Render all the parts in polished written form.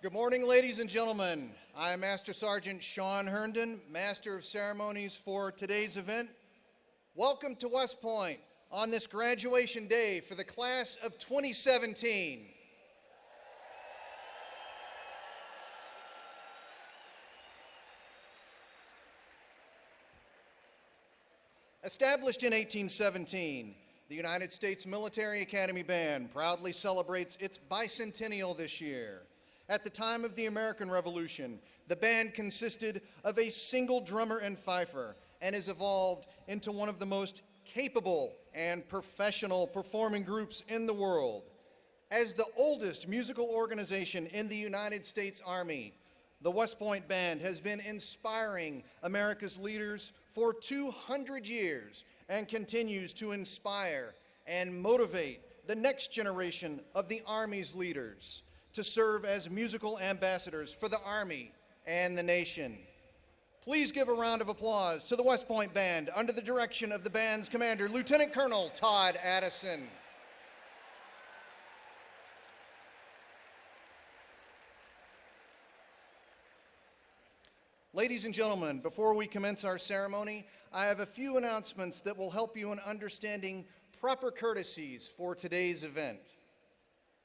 Good morning, ladies and gentlemen. I am Master Sergeant Sean Herndon, Master of Ceremonies for today's event. Welcome to West Point on this graduation day for the class of 2017. Established in 1817, the United States Military Academy Band proudly celebrates its bicentennial this year. At the time of the American Revolution, the band consisted of a single drummer and fifer and has evolved into one of the most capable and professional performing groups in the world. As the oldest musical organization in the United States Army, the West Point Band has been inspiring America's leaders for 200 years and continues to inspire and motivate the next generation of the Army's leaders to serve as musical ambassadors for the Army and the nation. Please give a round of applause to the West Point Band under the direction of the band's commander, Lieutenant Colonel Todd Addison. Ladies and gentlemen, before we commence our ceremony, I have a few announcements that will help you in understanding proper courtesies for today's event.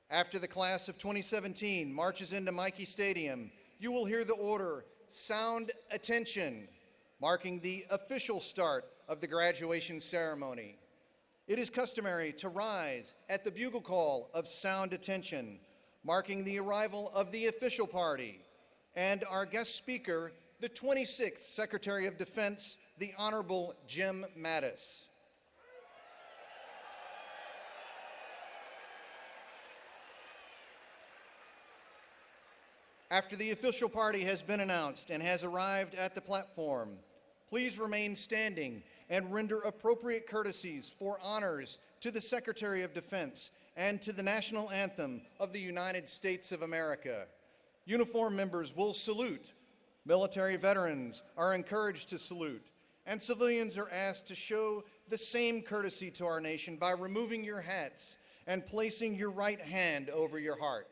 After the class of 2017 marches into Michie Stadium, you will hear the order, "Sound Attention," marking the official start of the graduation ceremony. It is customary to rise at the bugle call of "Sound Attention," marking the arrival of the official party, and our guest speaker, the 26th Secretary of Defense, the Honorable Jim Mattis. After the official party has been announced and has arrived at the platform, please remain standing and render appropriate courtesies for honors to the Secretary of Defense and to the national anthem of the United States of America. Uniform members will salute. Military veterans are encouraged to salute, and civilians are asked to show the same courtesy to our nation by removing your hats and placing your right hand over your heart.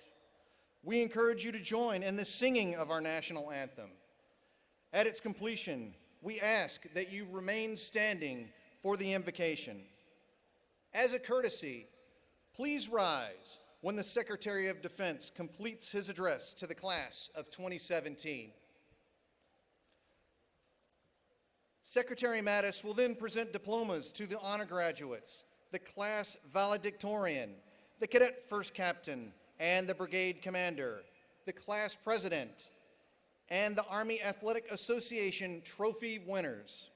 We encourage you to join in the singing of our national anthem. At its completion, we ask that you remain standing for the invocation. As a courtesy, please rise when the Secretary of Defense completes his address to the class of 2017. Secretary Mattis will then present diplomas to the honor graduates, the class valedictorian, the cadet first captain, and the brigade commander, the class president, and the Army Athletic Association trophy winners.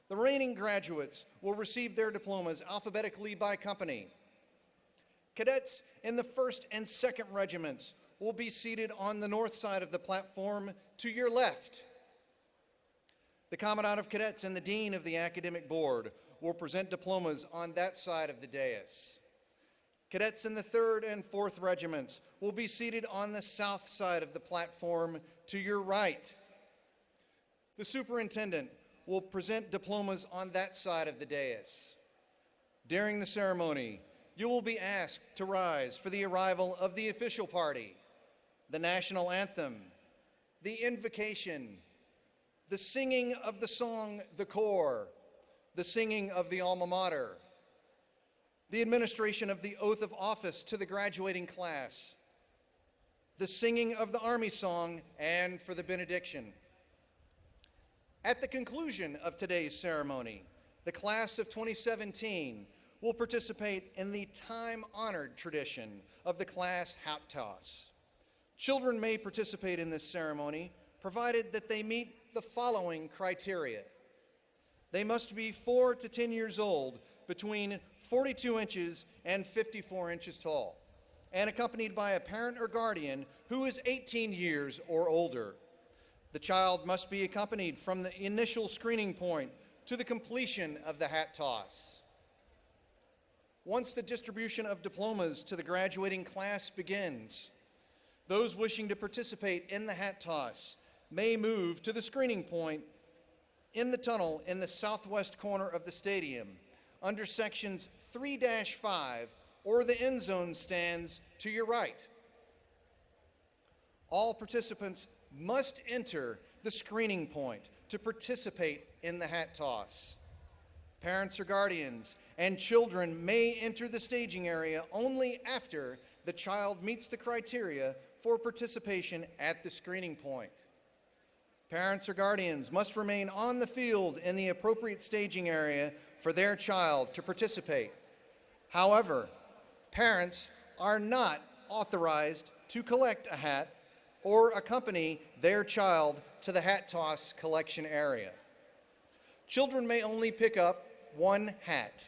The reigning graduates will receive their diplomas alphabetically by company. Cadets in the 1st and 2nd regiments will be seated on the north side of the platform to your left. The Commandant of Cadets and the Dean of the Academic Board will present diplomas on that side of the dais. Cadets in the 3rd and 4th regiments will be seated on the south side of the platform to your right. The superintendent will present diplomas on that side of the dais. During the ceremony, you will be asked to rise for the arrival of the official party, the national anthem, the invocation, the singing of the song "The Corps," the singing of the alma mater, the administration of the oath of office to the graduating class, the singing of the Army song, and for the benediction. At the conclusion of today's ceremony, the class of 2017 will participate in the time-honored tradition of the class hat toss. Children may participate in this ceremony provided that they meet the following criteria. They must be 4 to 10 years old, between 42 inches and 54 inches tall, and accompanied by a parent or guardian who is 18 years or older. The child must be accompanied from the initial screening point to the completion of the hat toss. Once the distribution of diplomas to the graduating class begins, those wishing to participate in the hat toss may move to the screening point in the tunnel in the southwest corner of the stadium under sections 3-5 or the end zone stands to your right. all participants must enter the screening point to participate in the hat toss. Parents or guardians and children may enter the staging area only after the child meets the criteria for participation at the screening point. Parents or guardians must remain on the field in the appropriate staging area for their child to participate. However, parents are not authorized to collect a hat or accompany their child to the hat toss collection area. Children may only pick up one hat.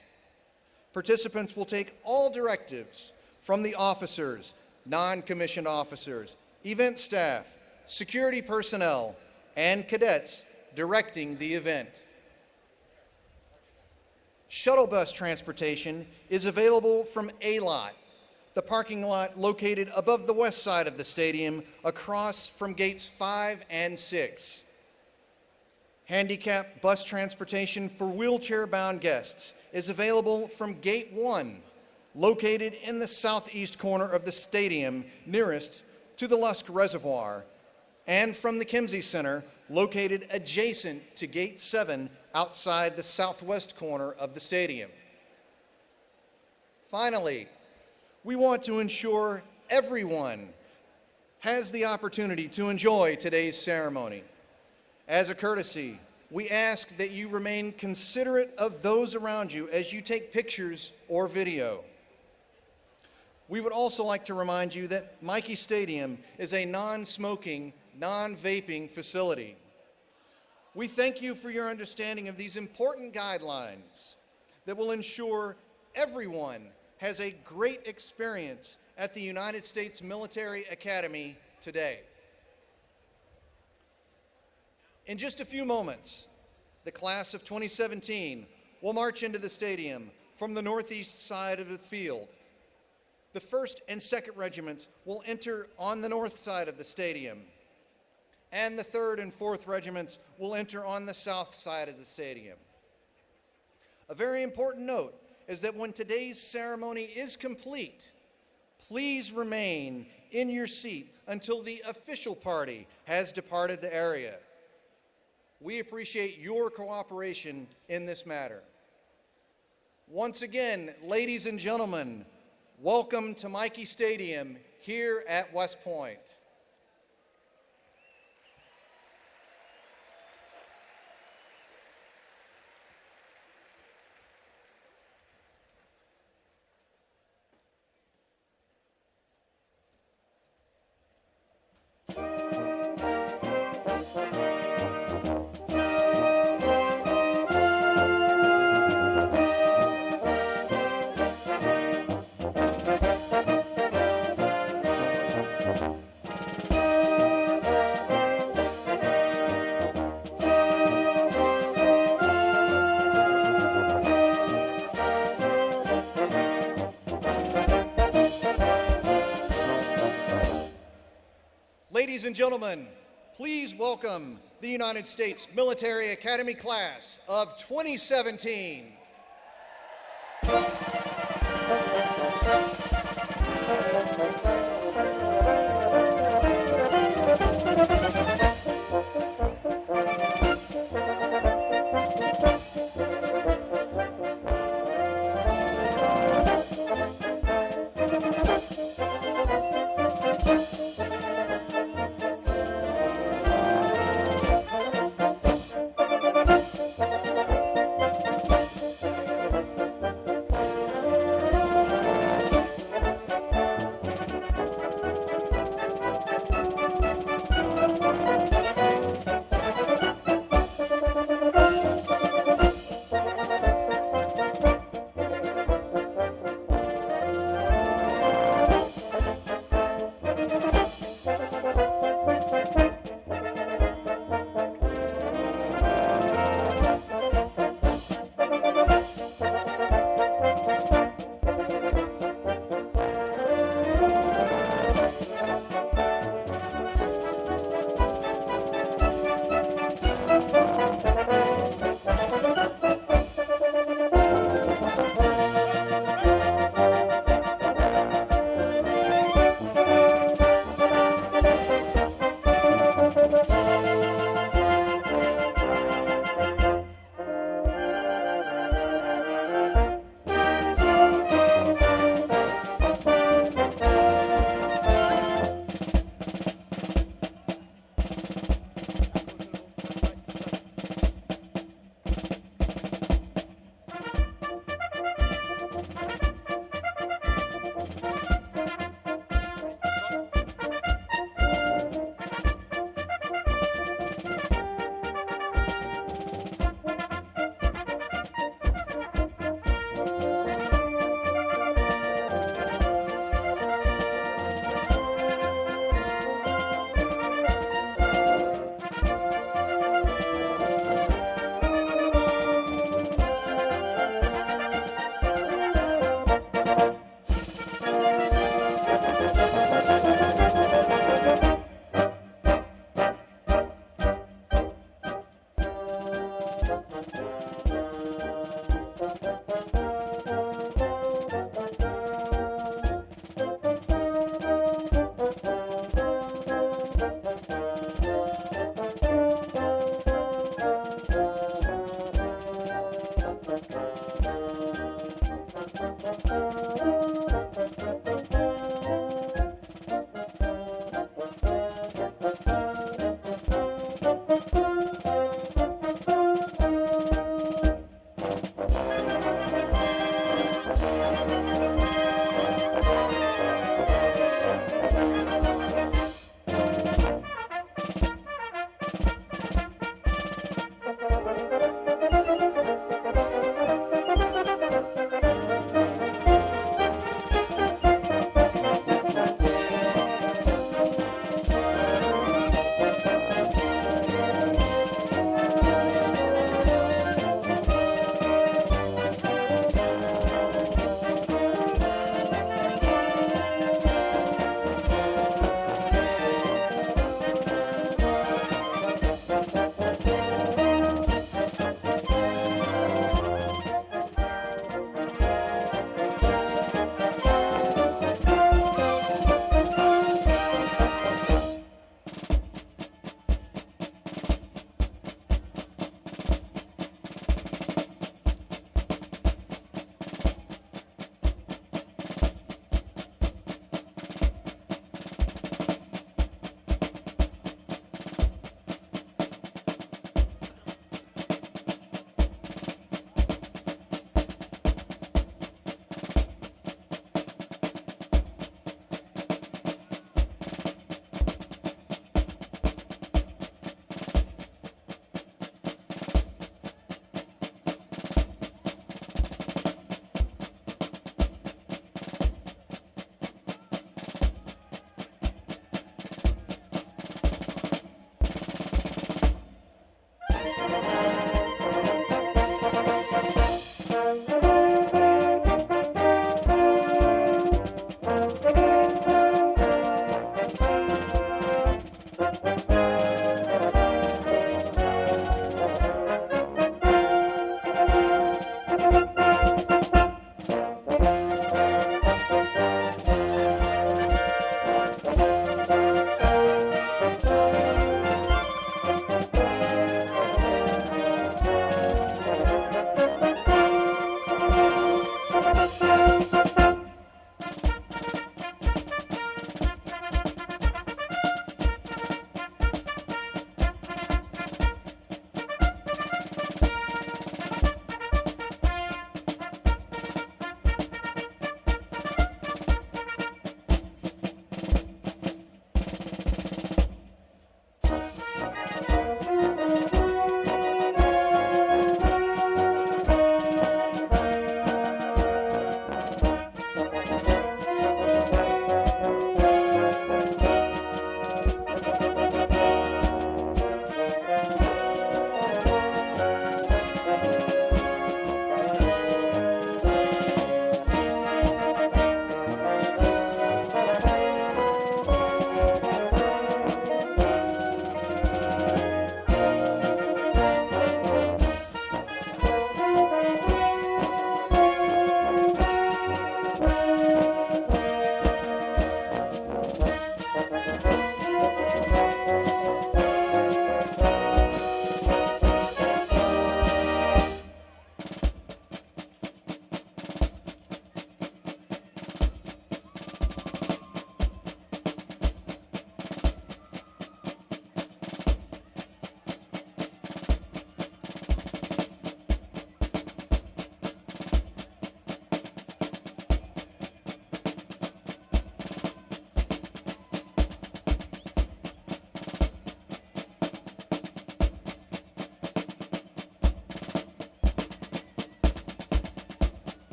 Participants will take all directives from the officers, non-commissioned officers, event staff, security personnel, and cadets directing the event. Shuttle bus transportation is available from A lot, the parking lot located above the west side of the stadium across from gates 5 and 6. Handicap bus transportation for wheelchair-bound guests is available from Gate 1, located in the southeast corner of the stadium nearest to the Lusk Reservoir, and from the Kimsey Center, located adjacent to Gate 7 outside the southwest corner of the stadium. Finally, we want to ensure everyone has the opportunity to enjoy today's ceremony. As a courtesy, we ask that you remain considerate of those around you as you take pictures or video. We would also like to remind you that Michie Stadium is a non-smoking, non-vaping facility. We thank you for your understanding of these important guidelines that will ensure everyone has a great experience at the United States Military Academy today. In just a few moments, the class of 2017 will march into the stadium from the northeast side of the field. The 1st and 2nd regiments will enter on the north side of the stadium, and the 3rd and 4th regiments will enter on the south side of the stadium. A very important note is that when today's ceremony is complete, please remain in your seat until the official party has departed the area. We appreciate your cooperation in this matter. Once again, ladies and gentlemen, welcome to Michie Stadium here at West Point. Ladies and gentlemen, please welcome the United States Military Academy class of 2017.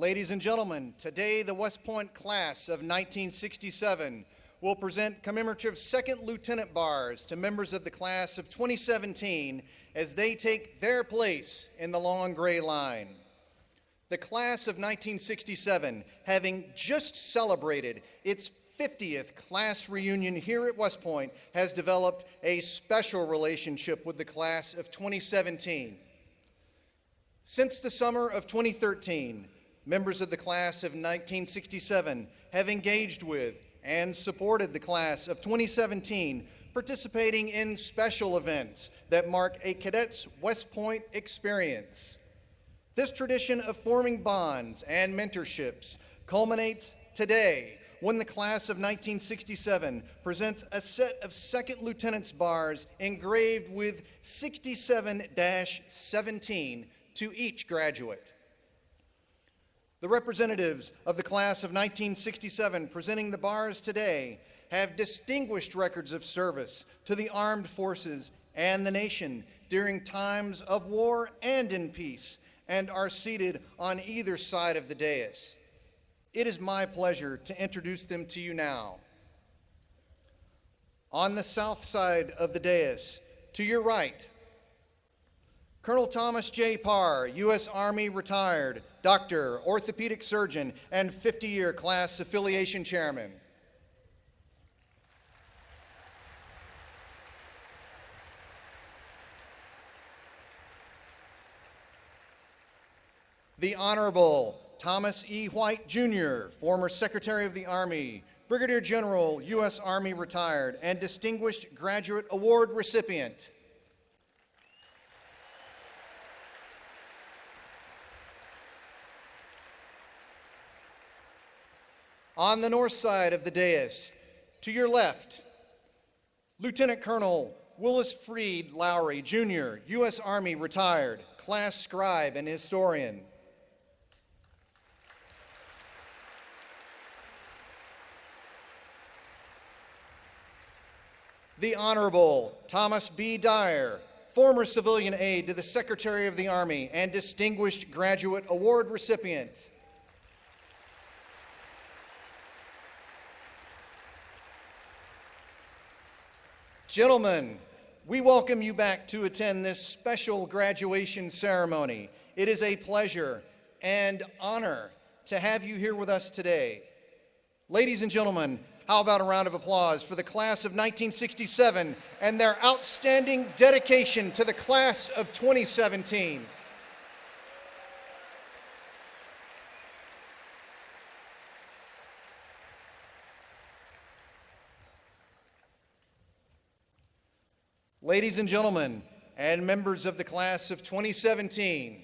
Ladies and gentlemen, today the West Point class of 1967 will present commemorative second lieutenant bars to members of the class of 2017 as they take their place in the long gray line. The class of 1967, having just celebrated its 50th class reunion here at West Point, has developed a special relationship with the class of 2017. Since the summer of 2013, members of the class of 1967 have engaged with and supported the class of 2017, participating in special events that mark a cadet's West Point experience. This tradition of forming bonds and mentorships culminates today when the class of 1967 presents a set of second lieutenant's bars engraved with 67-17 to each graduate. The representatives of the class of 1967 presenting the bars today have distinguished records of service to the armed forces and the nation during times of war and in peace, and are seated on either side of the dais. It is my pleasure to introduce them to you now. On the south side of the dais, to your right, Colonel Thomas J. Parr, U.S. Army retired, doctor, orthopedic surgeon, and 50-year class affiliation chairman. The Honorable Thomas E. White, Jr., former Secretary of the Army, Brigadier General, U.S. Army retired, and Distinguished Graduate Award recipient. On the north side of the dais, to your left, Lieutenant Colonel Willis Freed Lowry, Jr., U.S. Army retired, class scribe and historian. The Honorable Thomas B. Dyer, former civilian aide to the Secretary of the Army and Distinguished Graduate Award recipient. Gentlemen, we welcome you back to attend this special graduation ceremony. It is a pleasure and honor to have you here with us today. Ladies and gentlemen, how about a round of applause for the class of 1967 and their outstanding dedication to the class of 2017. Ladies and gentlemen, and members of the class of 2017,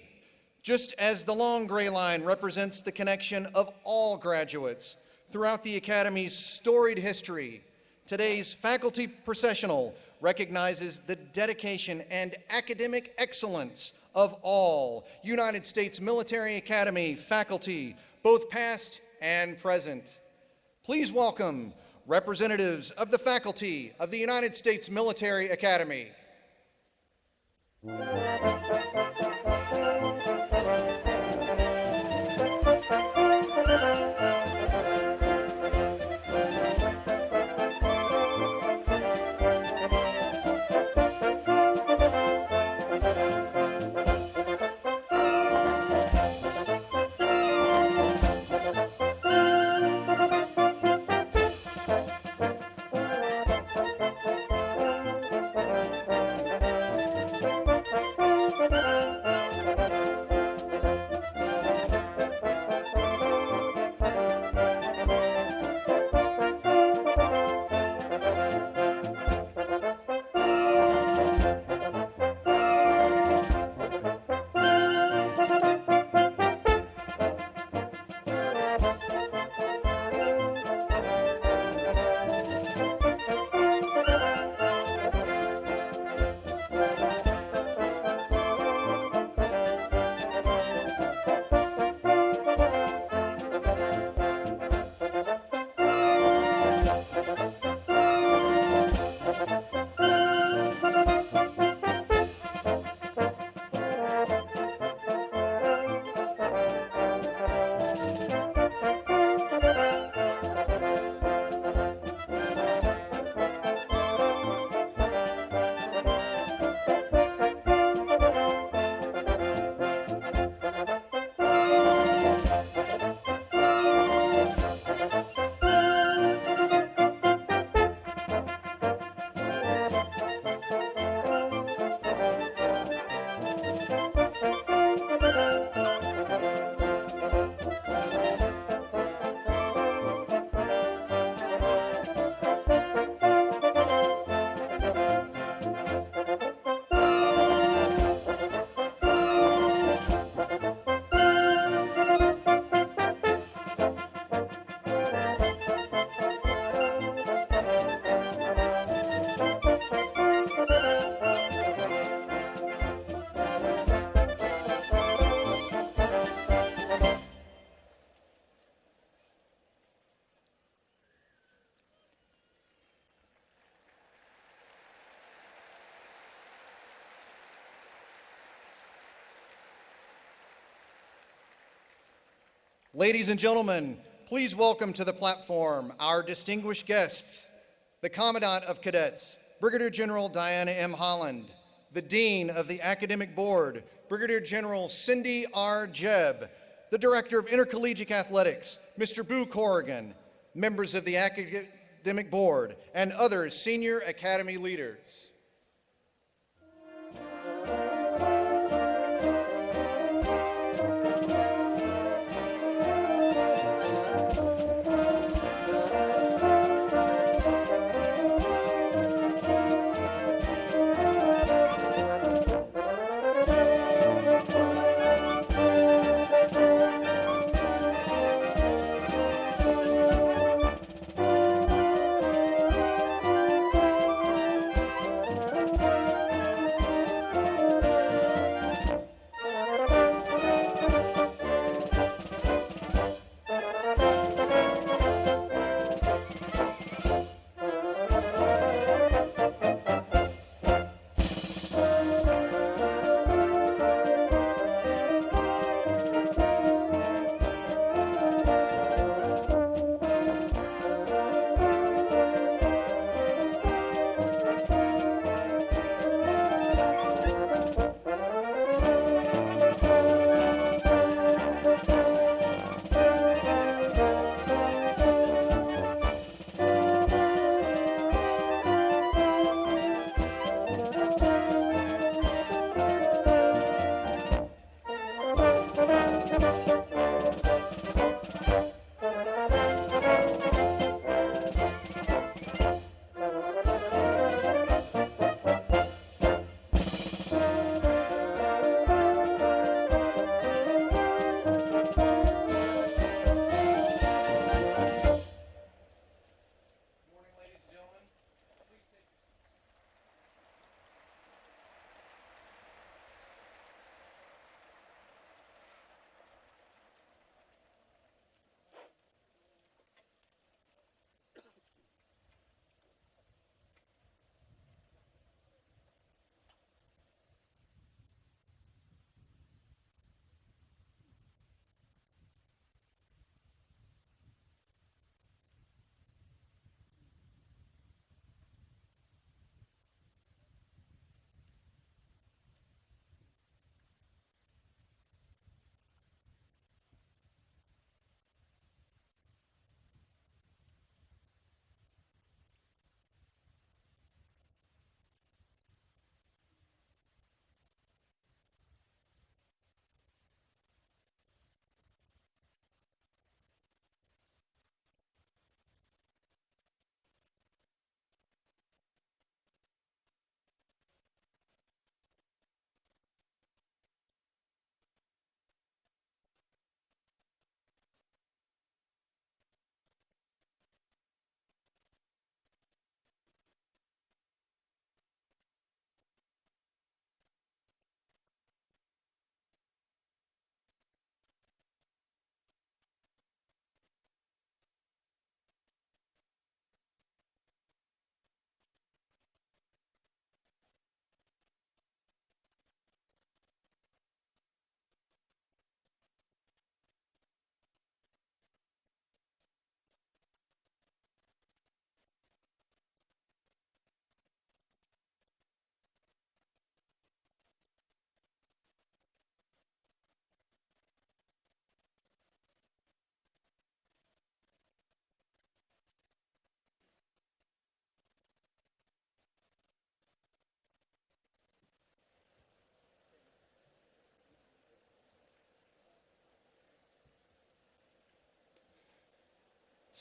just as the long gray line represents the connection of all graduates throughout the Academy's storied history, today's faculty processional recognizes the dedication and academic excellence of all United States Military Academy faculty, both past and present. Please welcome representatives of the faculty of the United States Military Academy. Ladies and gentlemen, please welcome to the platform our distinguished guests, the Commandant of Cadets, Brigadier General Diana M. Holland, the Dean of the Academic Board, Brigadier General Cindy R. Jebb, the Director of Intercollegiate Athletics, Mr. Boo Corrigan, members of the Academic Board, and other senior Academy leaders.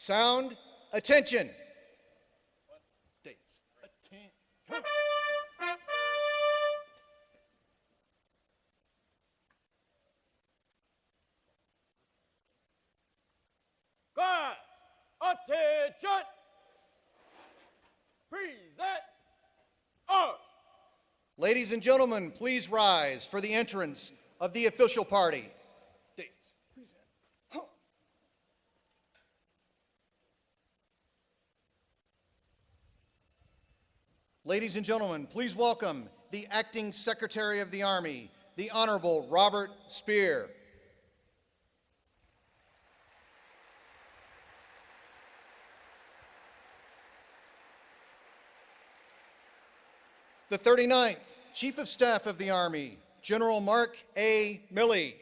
Sound, attention. Class, attention. Present arms. Ladies and gentlemen, please rise for the entrance of the official party. Ladies and gentlemen, please welcome the Acting Secretary of the Army, the Honorable Robert Speer. The 39th Chief of Staff of the Army, General Mark A. Milley.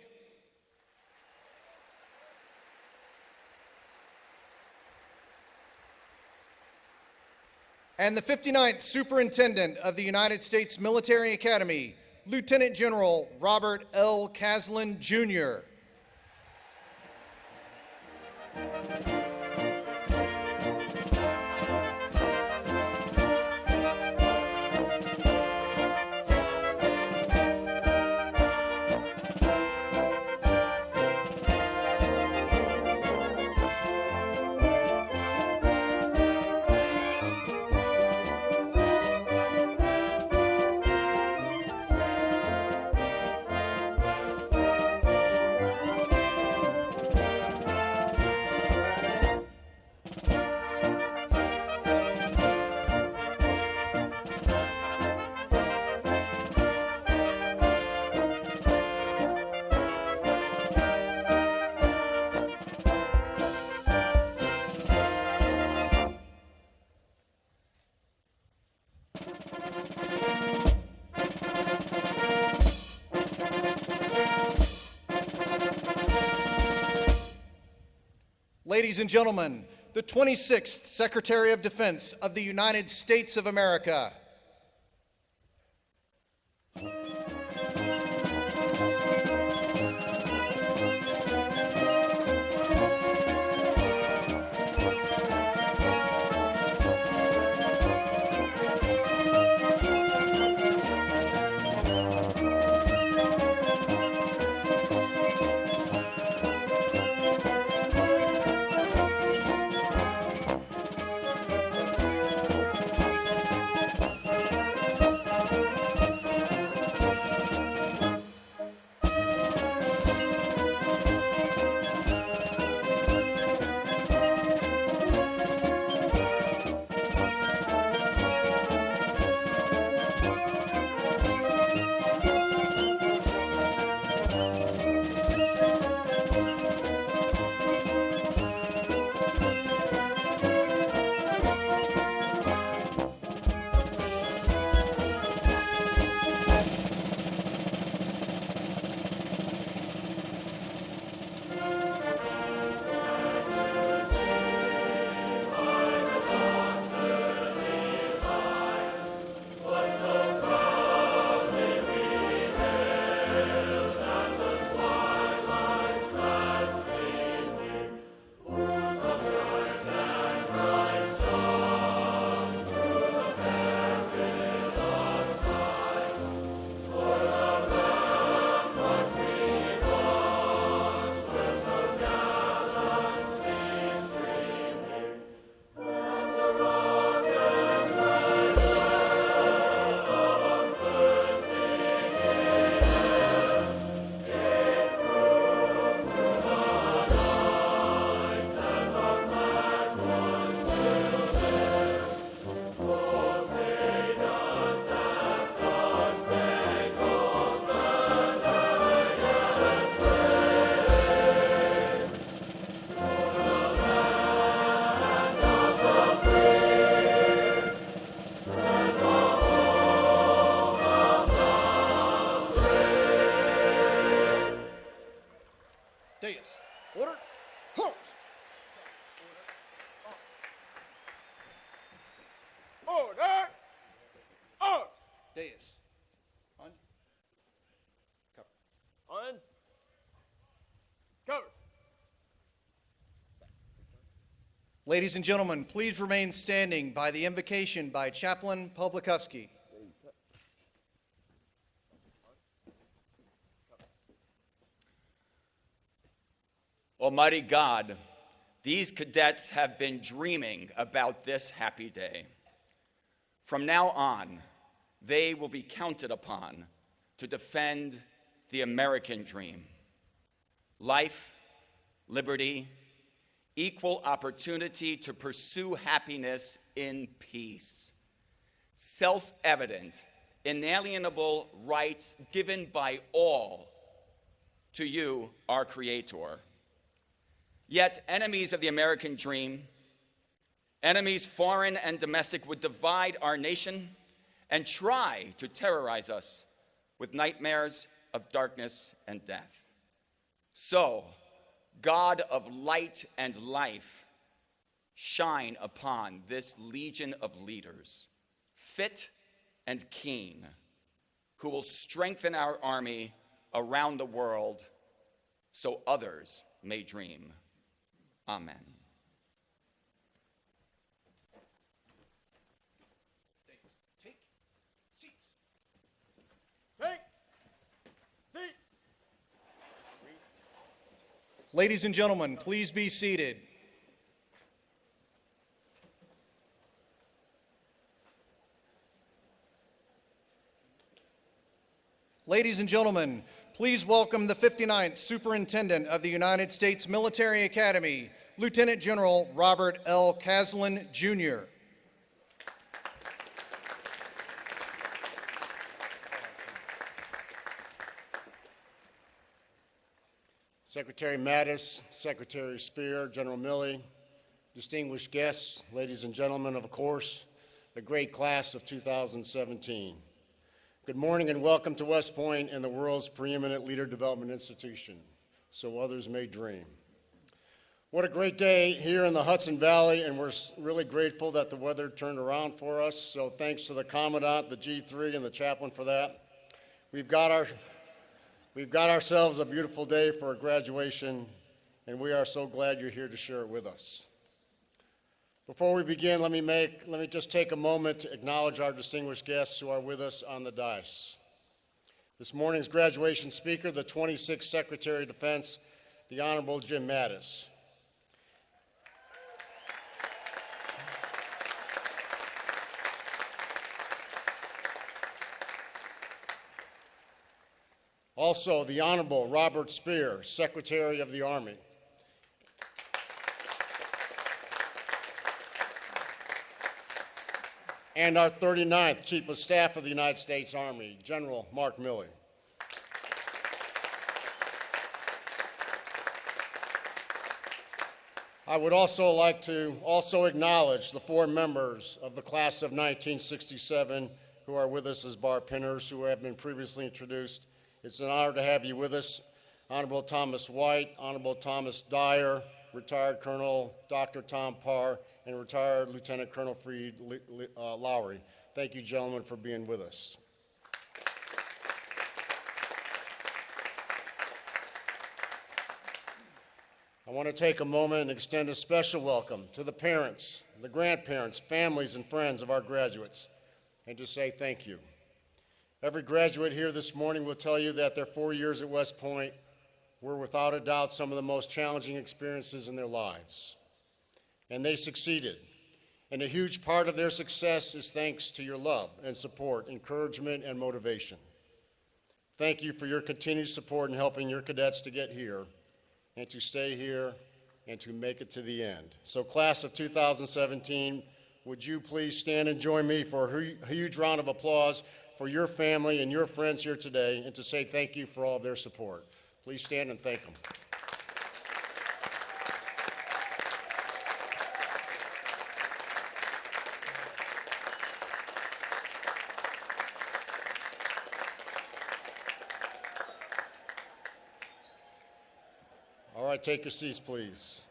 And the 59th Superintendent of the United States Military Academy, Lieutenant General Robert L. Caslin, Jr. Ladies and gentlemen, the 26th Secretary of Defense of the United States of America. Order. Halt. Order. Order. Dais. On. Cover. On. Cover. Ladies and gentlemen, please remain standing by the invocation by Chaplain Pawlikowski. Almighty God, these cadets have been dreaming about this happy day. From now on, they will be counted upon to defend the American dream. Life, liberty, equal opportunity to pursue happiness in peace. Self-evident, inalienable rights given by all to you, our Creator. Yet enemies of the American dream, enemies foreign and domestic, would divide our nation and try to terrorize us with nightmares of darkness and death. So, God of light and life, shine upon this legion of leaders, fit and keen, who will strengthen our army around the world so others may dream. Amen. Take seats. Take seats. Ladies and gentlemen, please be seated. Ladies and gentlemen, please welcome the 59th Superintendent of the United States Military Academy, Lieutenant General Robert L. Caslin, Jr. Secretary Mattis, Secretary Spear, General Milley, distinguished guests, ladies and gentlemen, of course, the great class of 2017. Good morning and welcome to West Point and the world's preeminent leader development institution, so others may dream. What a great day here in the Hudson Valley, and we're really grateful that the weather turned around for us, so thanks to the Commandant, the G3, and the Chaplain for that. We've got ourselves a beautiful day for a graduation, and we are so glad you're here to share it with us. Before we begin, let me just take a moment to acknowledge our distinguished guests who are with us on the dais. This morning's graduation speaker, the 26th Secretary of Defense, the Honorable Jim Mattis. Also, the Honorable Robert Spear, Secretary of the Army. And our 39th Chief of Staff of the United States Army, General Mark Milley. I would also like to acknowledge the 4 members of the class of 1967 who are with us as bar pinners, who have been previously introduced. It's an honor to have you with us. Honorable Thomas White, Honorable Thomas Dyer, retired Colonel Dr. Tom Parr, and retired Lieutenant Colonel Freed Lowry. Thank you, gentlemen, for being with us. I want to take a moment and extend a special welcome to the parents, the grandparents, families, and friends of our graduates, and to say thank you. Every graduate here this morning will tell you that their 4 years at West Point were without a doubt some of the most challenging experiences in their lives. And they succeeded. And a huge part of their success is thanks to your love and support, encouragement, and motivation. Thank you for your continued support in helping your cadets to get here and to stay here and to make it to the end. So class of 2017, would you please stand and join me for a huge round of applause for your family and your friends here today, and to say thank you for all of their support. Please stand and thank them. All right, take your seats, please.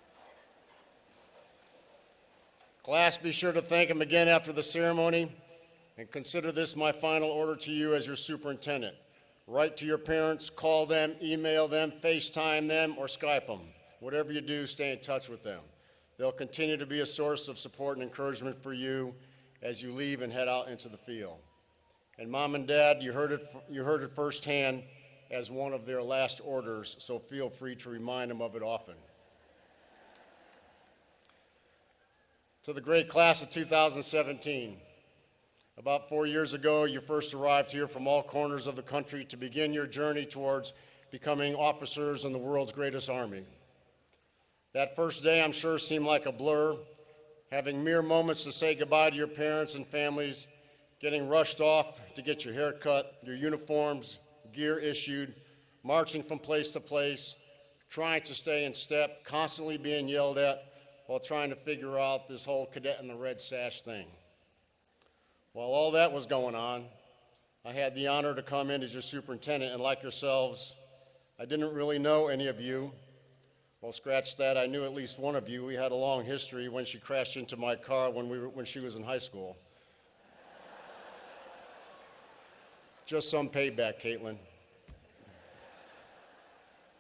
Class, be sure to thank them again after the ceremony, and consider this my final order to you as your superintendent. Write to your parents, call them, email them, FaceTime them, or Skype them. Whatever you do, stay in touch with them. They'll continue to be a source of support and encouragement for you as you leave and head out into the field. And Mom and Dad, you heard it firsthand as one of their last orders, so feel free to remind them of it often. To the great class of 2017, about 4 years ago, you first arrived here from all corners of the country to begin your journey towards becoming officers in the world's greatest army. That first day, I'm sure, seemed like a blur, having mere moments to say goodbye to your parents and families, getting rushed off to get your hair cut, your uniforms, gear issued, marching from place to place, trying to stay in step, constantly being yelled at while trying to figure out this whole cadet in the red sash thing. While all that was going on, I had the honor to come in as your superintendent, and like yourselves, I didn't really know any of you. Well, scratch that, I knew at least one of you. We had a long history when she crashed into my car when she was in high school. Just some payback, Caitlin.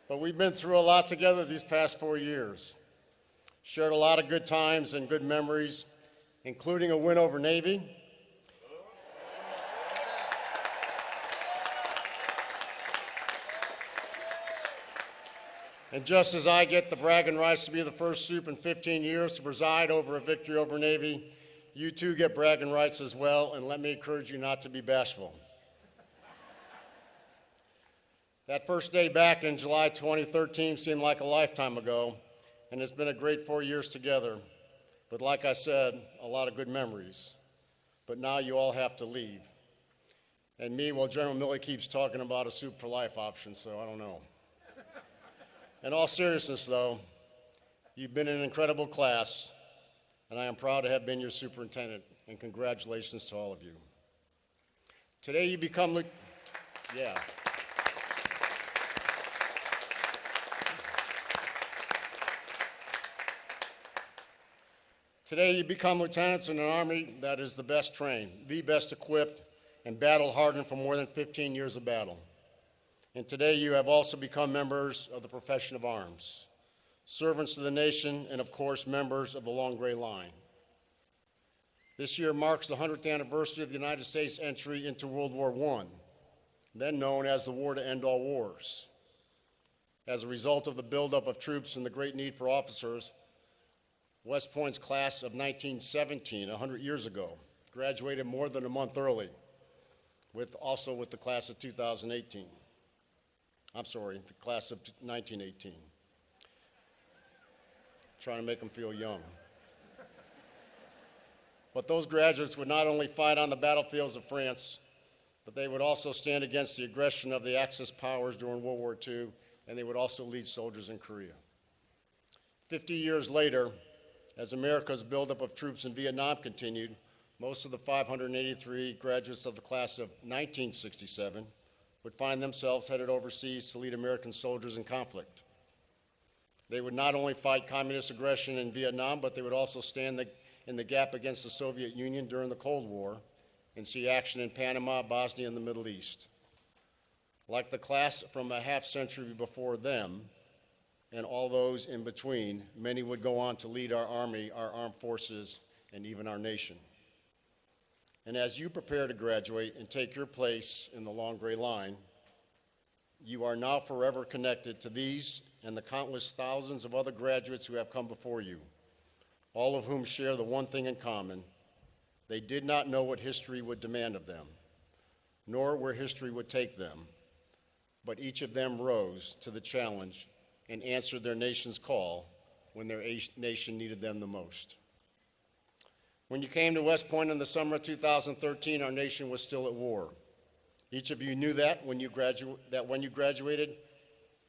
But we've been through a lot together these past 4 years. Shared a lot of good times and good memories, including a win over Navy. And just as I get the bragging rights to be the first soup in 15 years to preside over a victory over Navy, you too get bragging rights as well, and let me encourage you not to be bashful. That first day back in July 2013 seemed like a lifetime ago, and it's been a great 4 years together. But like I said, a lot of good memories. But now you all have to leave. And me, well, General Milley keeps talking about a soup for life option, so I don't know. In all seriousness, though, you've been an incredible class, and I am proud to have been your superintendent, and congratulations to all of you. Today you become, Today you become lieutenants in an Army that is the best trained, the best equipped, and battle-hardened for more than 15 years of battle. And today you have also become members of the profession of arms, servants to the nation, and of course, members of the Long Gray Line. This year marks the 100th anniversary of the United States entry into World War I, then known as the War to End All Wars. As a result of the buildup of troops and the great need for officers, West Point's class of 1917, 100 years ago, graduated more than a month early, also with the class of 2018. I'm sorry, the class of 1918. Trying to make them feel young. But those graduates would not only fight on the battlefields of France, but they would also stand against the aggression of the Axis powers during World War II, and they would also lead soldiers in Korea. 50 years later, as America's buildup of troops in Vietnam continued, most of the 583 graduates of the class of 1967 would find themselves headed overseas to lead American soldiers in conflict. They would not only fight communist aggression in Vietnam, but they would also stand in the gap against the Soviet Union during the Cold War and see action in Panama, Bosnia, and the Middle East. Like the class from a half century before them, and all those in between, many would go on to lead our Army, our armed forces, and even our nation. And as you prepare to graduate and take your place in the Long Gray Line, you are now forever connected to these and the countless thousands of other graduates who have come before you, all of whom share the one thing in common: they did not know what history would demand of them, nor where history would take them, but each of them rose to the challenge and answered their nation's call when their nation needed them the most. When you came to West Point in the summer of 2013, our nation was still at war. Each of you knew that when you graduated,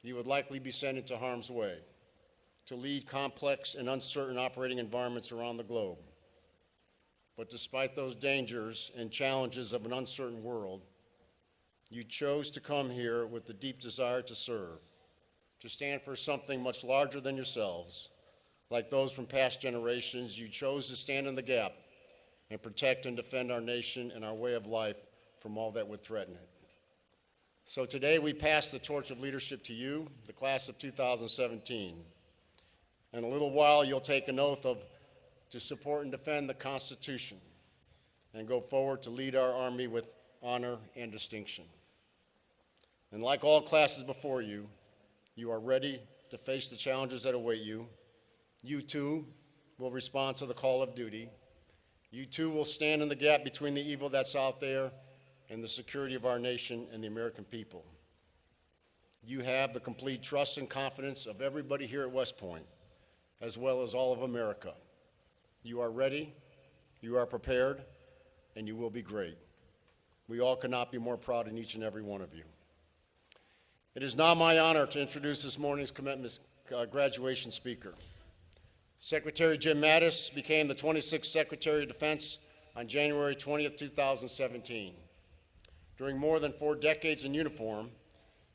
you would likely be sent into harm's way to lead complex and uncertain operating environments around the globe. But despite those dangers and challenges of an uncertain world, you chose to come here with the deep desire to serve, to stand for something much larger than yourselves. Like those from past generations, you chose to stand in the gap and protect and defend our nation and our way of life from all that would threaten it. So today we pass the torch of leadership to you, the class of 2017. In a little while, you'll take an oath to support and defend the Constitution and go forward to lead our Army with honor and distinction. And like all classes before you, you are ready to face the challenges that await you. You too will respond to the call of duty. You too will stand in the gap between the evil that's out there and the security of our nation and the American people. You have the complete trust and confidence of everybody here at West Point, as well as all of America. You are ready, you are prepared, and you will be great. We all cannot be more proud in each and every one of you. It is now my honor to introduce this morning's graduation speaker. Secretary Jim Mattis became the 26th Secretary of Defense on January 20th, 2017. During more than 4 decades in uniform,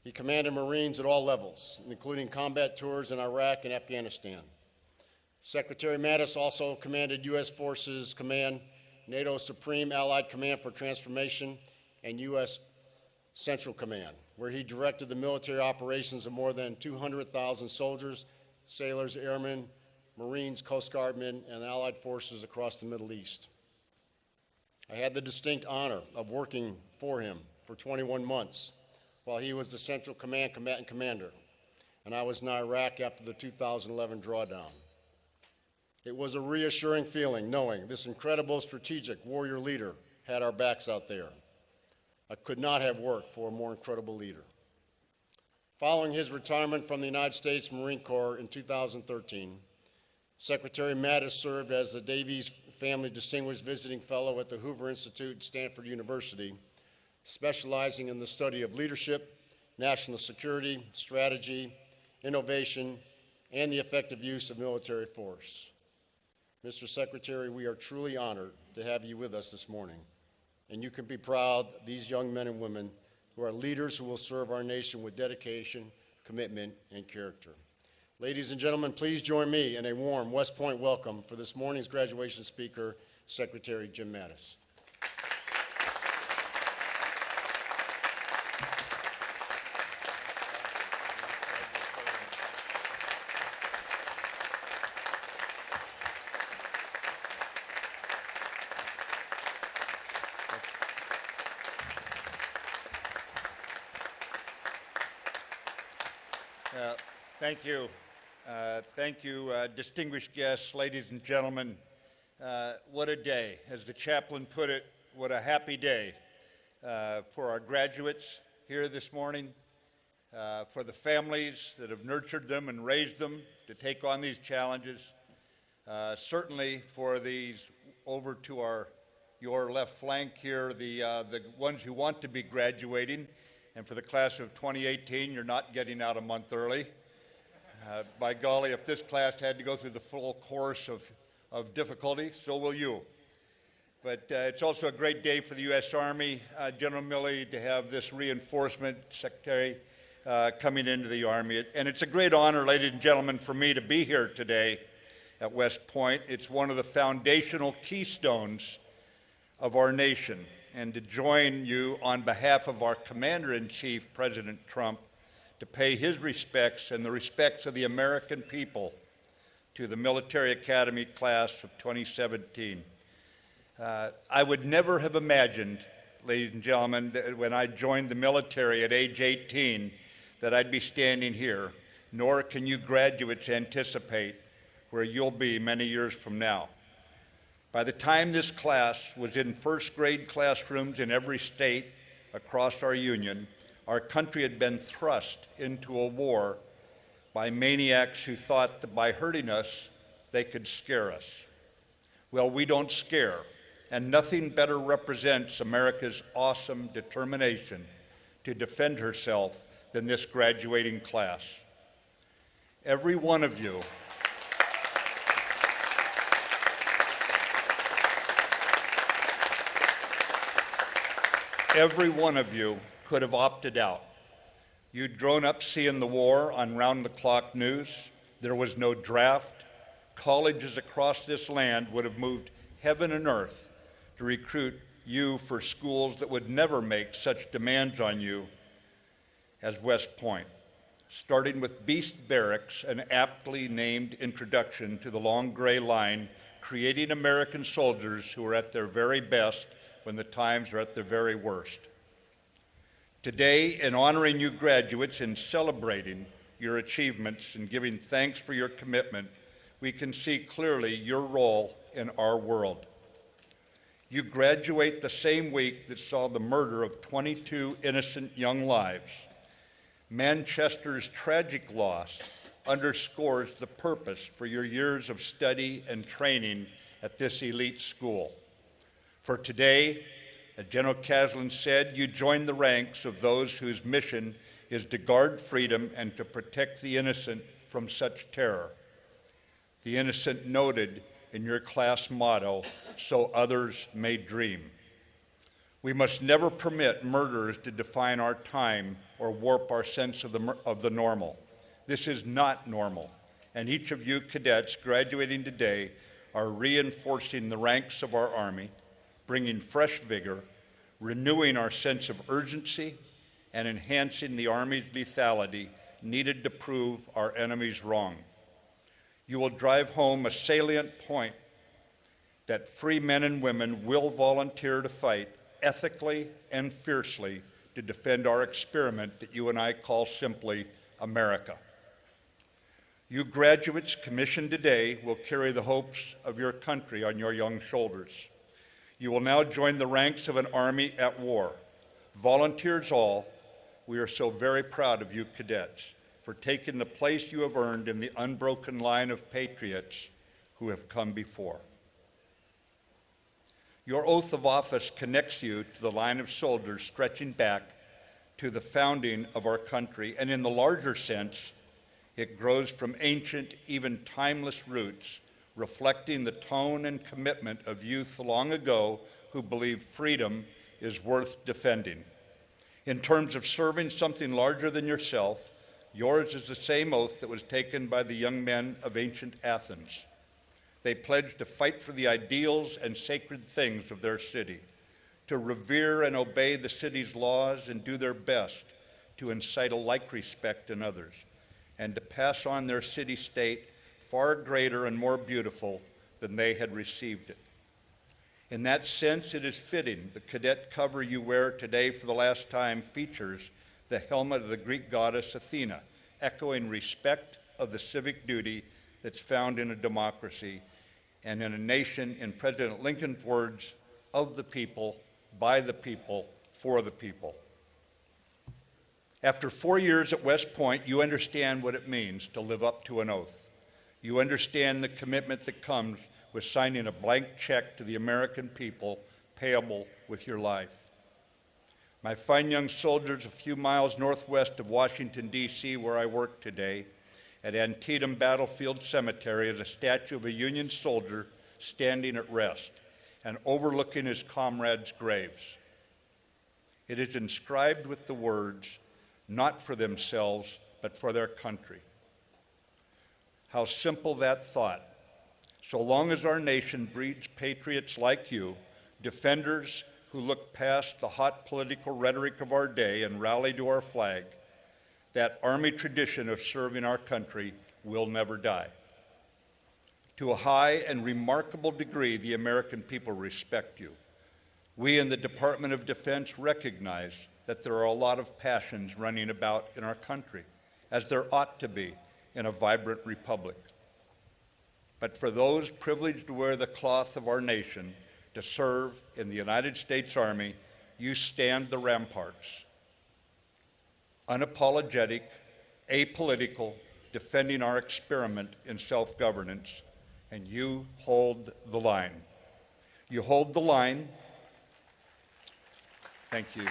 he commanded Marines at all levels, including combat tours in Iraq and Afghanistan. Secretary Mattis also commanded U.S. Forces Command, NATO's Supreme Allied Command for Transformation, and U.S. Central Command, where he directed the military operations of more than 200,000 soldiers, sailors, airmen, Marines, Coast Guardmen, and Allied forces across the Middle East. I had the distinct honor of working for him for 21 months while he was the Central Command Combatant Commander, and I was in Iraq after the 2011 drawdown. It was a reassuring feeling knowing this incredible strategic warrior leader had our backs out there. I could not have worked for a more incredible leader. Following his retirement from the United States Marine Corps in 2013, Secretary Mattis served as the Davies Family Distinguished Visiting Fellow at the Hoover Institute at Stanford University, specializing in the study of leadership, national security, strategy, innovation, and the effective use of military force. Mr. Secretary, we are truly honored to have you with us this morning, and you can be proud of these young men and women who are leaders who will serve our nation with dedication, commitment, and character. Ladies and gentlemen, please join me in a warm West Point welcome for this morning's graduation speaker, Secretary Jim Mattis. Thank you. Thank you, distinguished guests, ladies and gentlemen. What a day. As the chaplain put it, what a happy day for our graduates here this morning, for the families that have nurtured them and raised them to take on these challenges, certainly for these over to your left flank here, the ones who want to be graduating, and for the class of 2018, you're not getting out a month early. By golly, if this class had to go through the full course of difficulty, so will you. But it's also a great day for the U.S. Army, General Milley, to have this reinforcement secretary coming into the Army. And it's a great honor, ladies and gentlemen, for me to be here today at West Point. It's one of the foundational keystones of our nation. And to join you on behalf of our Commander-in-Chief, President Trump, to pay his respects and the respects of the American people to the Military Academy class of 2017. I would never have imagined, ladies and gentlemen, that when I joined the military at age 18, that I'd be standing here, nor can you graduates anticipate where you'll be many years from now. By the time this class was in first grade classrooms in every state across our union, our country had been thrust into a war by maniacs who thought that by hurting us, they could scare us. Well, we don't scare, and nothing better represents America's awesome determination to defend herself than this graduating class. Every one of you could have opted out. You'd grown up seeing the war on round-the-clock news. There was no draft. Colleges across this land would have moved heaven and earth to recruit you for schools that would never make such demands on you as West Point. Starting with Beast Barracks, an aptly named introduction to the long gray line, creating American soldiers who are at their very best when the times are at their very worst. Today, in honoring you graduates and celebrating your achievements and giving thanks for your commitment, we can see clearly your role in our world. You graduate the same week that saw the murder of 22 innocent young lives. Manchester's tragic loss underscores the purpose for your years of study and training at this elite school. For today, as General Caslen said, you join the ranks of those whose mission is to guard freedom and to protect the innocent from such terror. The innocent noted in your class motto, "So others may dream." We must never permit murderers to define our time or warp our sense of the normal. This is not normal, and each of you cadets graduating today are reinforcing the ranks of our Army, bringing fresh vigor, renewing our sense of urgency, and enhancing the Army's lethality needed to prove our enemies wrong. You will drive home a salient point that free men and women will volunteer to fight ethically and fiercely to defend our experiment that you and I call simply America. You graduates commissioned today will carry the hopes of your country on your young shoulders. You will now join the ranks of an Army at war. Volunteers all, we are so very proud of you cadets for taking the place you have earned in the unbroken line of patriots who have come before. Your oath of office connects you to the line of soldiers stretching back to the founding of our country, and in the larger sense, it grows from ancient, even timeless roots, reflecting the tone and commitment of youth long ago who believed freedom is worth defending. In terms of serving something larger than yourself, yours is the same oath that was taken by the young men of ancient Athens. They pledged to fight for the ideals and sacred things of their city, to revere and obey the city's laws and do their best to incite a like respect in others, and to pass on their city-state far greater and more beautiful than they had received it. In that sense, it is fitting the cadet cover you wear today for the last time features the helmet of the Greek goddess Athena, echoing respect of the civic duty that's found in a democracy and in a nation, in President Lincoln's words, of the people, by the people, for the people. After 4 years at West Point, you understand what it means to live up to an oath. You understand the commitment that comes with signing a blank check to the American people, payable with your life. My fine young soldiers, a few miles northwest of Washington, D.C., where I work today, at Antietam Battlefield Cemetery is a statue of a Union soldier standing at rest and overlooking his comrades' graves. It is inscribed with the words, "Not for themselves, but for their country." How simple that thought. So long as our nation breeds patriots like you, defenders who look past the hot political rhetoric of our day and rally to our flag, that Army tradition of serving our country will never die. To a high and remarkable degree, the American people respect you. We in the Department of Defense recognize that there are a lot of passions running about in our country, as there ought to be in a vibrant republic. But for those privileged to wear the cloth of our nation, to serve in the United States Army, you stand the ramparts. Unapologetic, apolitical, defending our experiment in self-governance, and you hold the line. You hold the line. Thank you.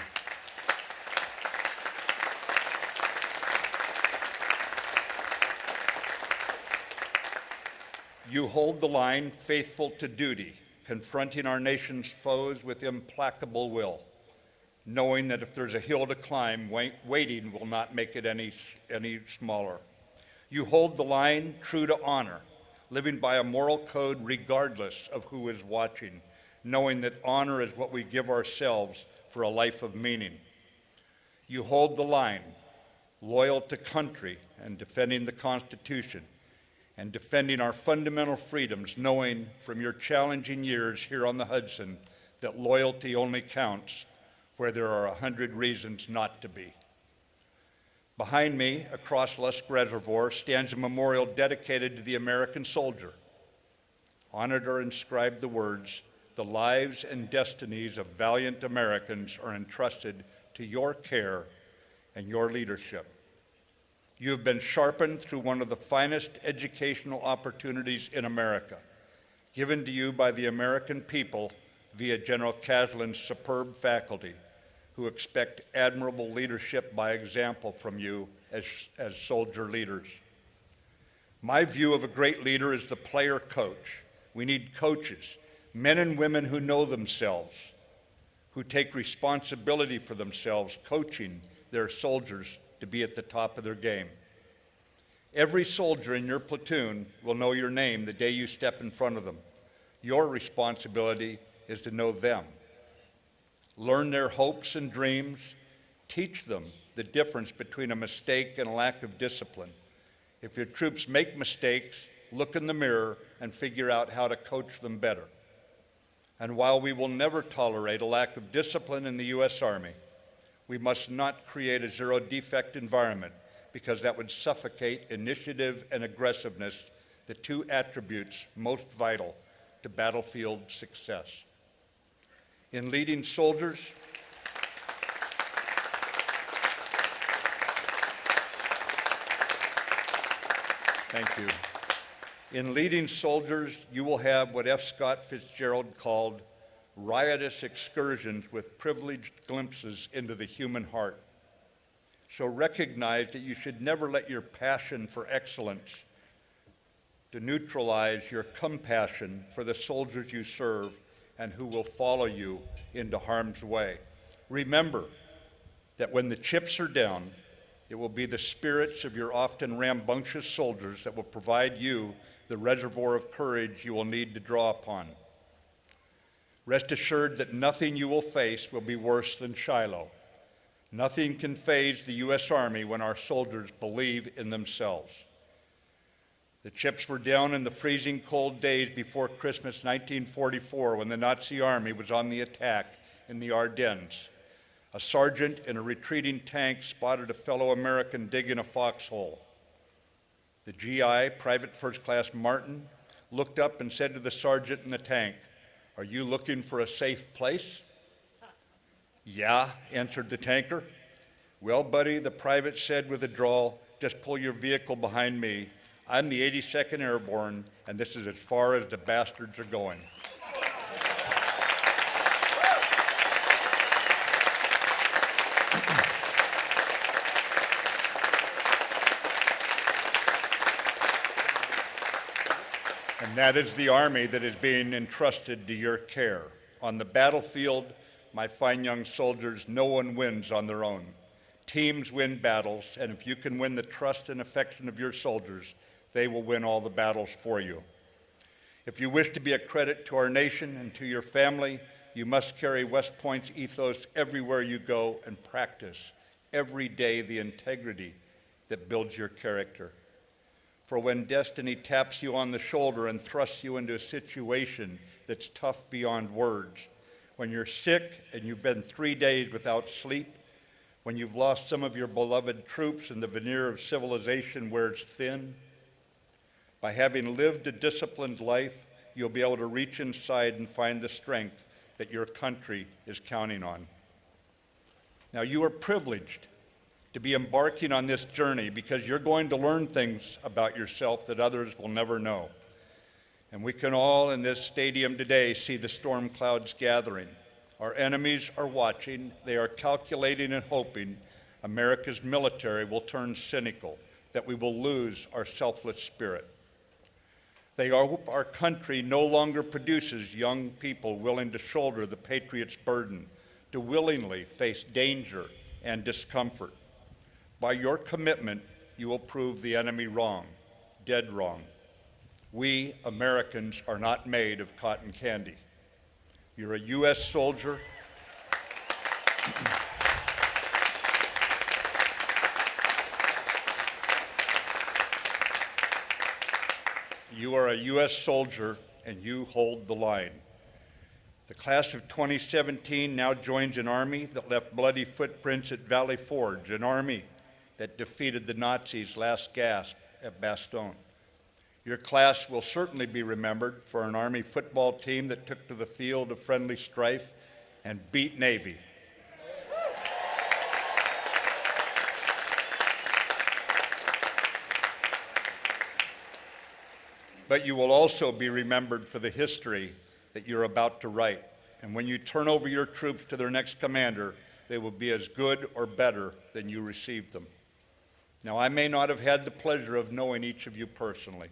You hold the line faithful to duty, confronting our nation's foes with implacable will, knowing that if there's a hill to climb, waiting will not make it any smaller. You hold the line true to honor, living by a moral code regardless of who is watching, knowing that honor is what we give ourselves for a life of meaning. You hold the line, loyal to country and defending the Constitution, and defending our fundamental freedoms, knowing from your challenging years here on the Hudson that loyalty only counts where there are 100 reasons not to be. Behind me, across Lusk Reservoir, stands a memorial dedicated to the American soldier. On it are inscribed the words, "The lives and destinies of valiant Americans are entrusted to your care and your leadership." You have been sharpened through one of the finest educational opportunities in America, given to you by the American people via General Caslin's superb faculty, who expect admirable leadership by example from you as soldier leaders. My view of a great leader is the player coach We need coaches, men and women who know themselves, who take responsibility for themselves, coaching their soldiers to be at the top of their game. Every soldier in your platoon will know your name the day you step in front of them. Your responsibility is to know them. Learn their hopes and dreams. Teach them the difference between a mistake and a lack of discipline. If your troops make mistakes, look in the mirror and figure out how to coach them better. And while we will never tolerate a lack of discipline in the U.S. Army, we must not create a zero-defect environment, because that would suffocate initiative and aggressiveness, the two attributes most vital to battlefield success. In leading soldiers, thank you. In leading soldiers, you will have what F. Scott Fitzgerald called riotous excursions with privileged glimpses into the human heart. So recognize that you should never let your passion for excellence to neutralize your compassion for the soldiers you serve and who will follow you into harm's way. Remember that when the chips are down, it will be the spirits of your often rambunctious soldiers that will provide you the reservoir of courage you will need to draw upon. Rest assured that nothing you will face will be worse than Shiloh. Nothing can faze the U.S. Army when our soldiers believe in themselves. The chips were down in the freezing cold days before Christmas 1944, when the Nazi Army was on the attack in the Ardennes. A sergeant in a retreating tank spotted a fellow American digging a foxhole. The GI, Private First Class Martin, looked up and said to the sergeant in the tank, "Are you looking for a safe place?" "Yeah," answered the tanker. "Well, buddy," the private said with a drawl, "just pull your vehicle behind me. I'm the 82nd Airborne, and this is as far as the bastards are going." And that is the Army that is being entrusted to your care. On the battlefield, my fine young soldiers, no one wins on their own. Teams win battles, and if you can win the trust and affection of your soldiers, they will win all the battles for you. If you wish to be a credit to our nation and to your family, you must carry West Point's ethos everywhere you go and practice every day the integrity that builds your character. For when destiny taps you on the shoulder and thrusts you into a situation that's tough beyond words, when you're sick and you've been 3 days without sleep, when you've lost some of your beloved troops and the veneer of civilization wears thin, by having lived a disciplined life, you'll be able to reach inside and find the strength that your country is counting on. Now, you are privileged to be embarking on this journey because you're going to learn things about yourself that others will never know. And we can all in this stadium today see the storm clouds gathering. Our enemies are watching. They are calculating and hoping America's military will turn cynical, that we will lose our selfless spirit. They hope our country no longer produces young people willing to shoulder the patriot's burden, to willingly face danger and discomfort. By your commitment, you will prove the enemy wrong, dead wrong. We Americans are not made of cotton candy. You're a U.S. soldier. You are a U.S. soldier, and you hold the line. The class of 2017 now joins an army that left bloody footprints at Valley Forge, an army that defeated the Nazis' last gasp at Bastogne. Your class will certainly be remembered for an Army football team that took to the field of friendly strife and beat Navy. But you will also be remembered for the history that you're about to write. And when you turn over your troops to their next commander, they will be as good or better than you received them. Now, I may not have had the pleasure of knowing each of you personally,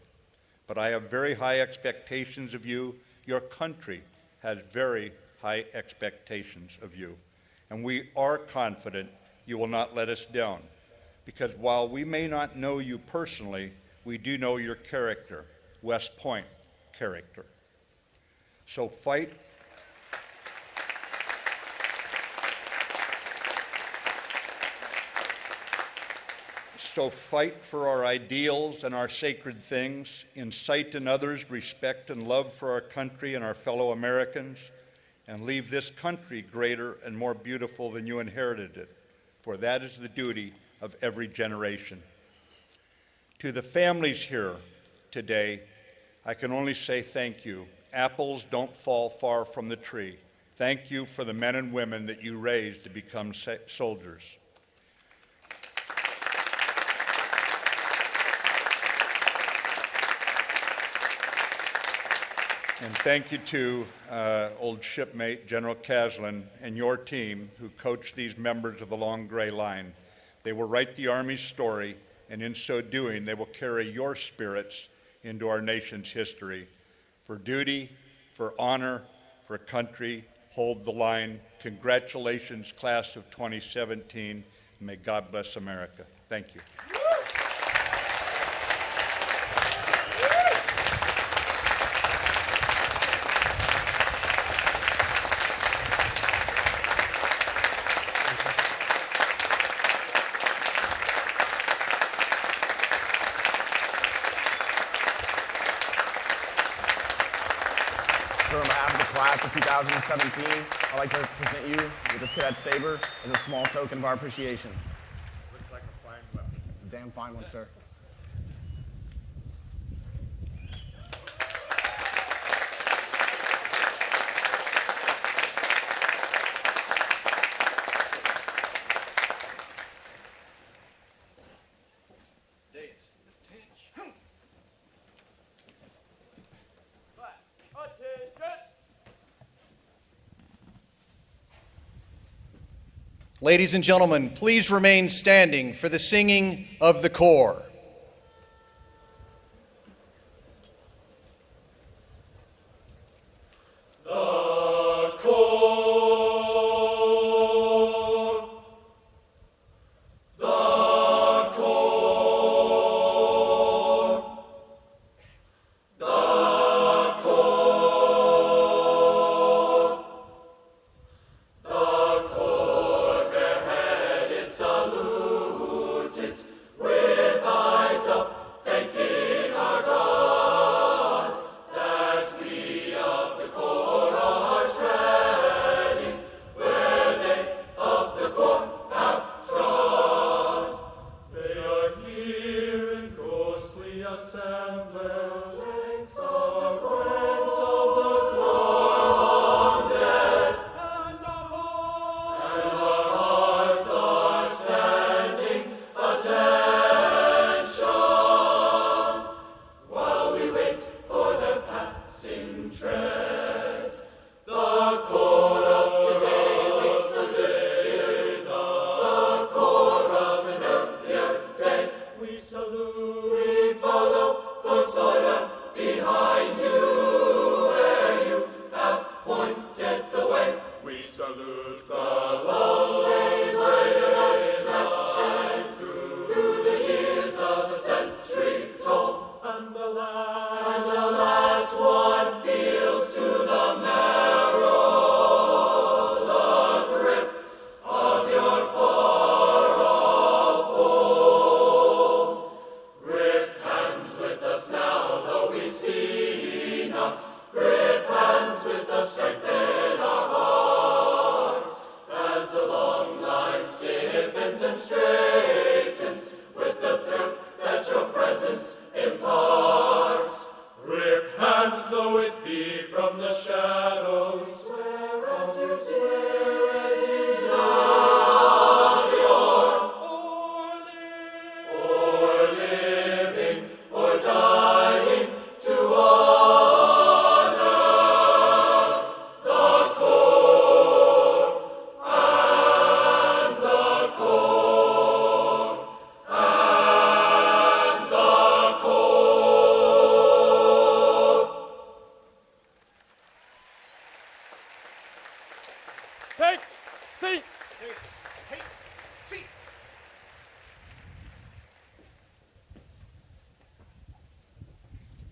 But I have very high expectations of you. Your country has very high expectations of you. And we are confident you will not let us down. Because while we may not know you personally, we do know your character, West Point character. So fight. So fight for our ideals and our sacred things, incite in others respect and love for our country and our fellow Americans, and leave this country greater and more beautiful than you inherited it, for that is the duty of every generation. To the families here today, I can only say thank you. Apples don't fall far from the tree. Thank you for the men and women that you raised to become soldiers. And thank you to old shipmate General Caslin and your team who coached these members of the Long Gray Line. They will write the Army's story, and in so doing, they will carry your spirits into our nation's history. For duty, for honor, for country, hold the line. Congratulations, class of 2017. May God bless America. Thank you. So on behalf of the class of 2017, I'd like to present you with this cadet saber as a small token of our appreciation. Looks like a fine weapon. Damn fine one, sir. Ladies and gentlemen, please remain standing for the singing of the corps.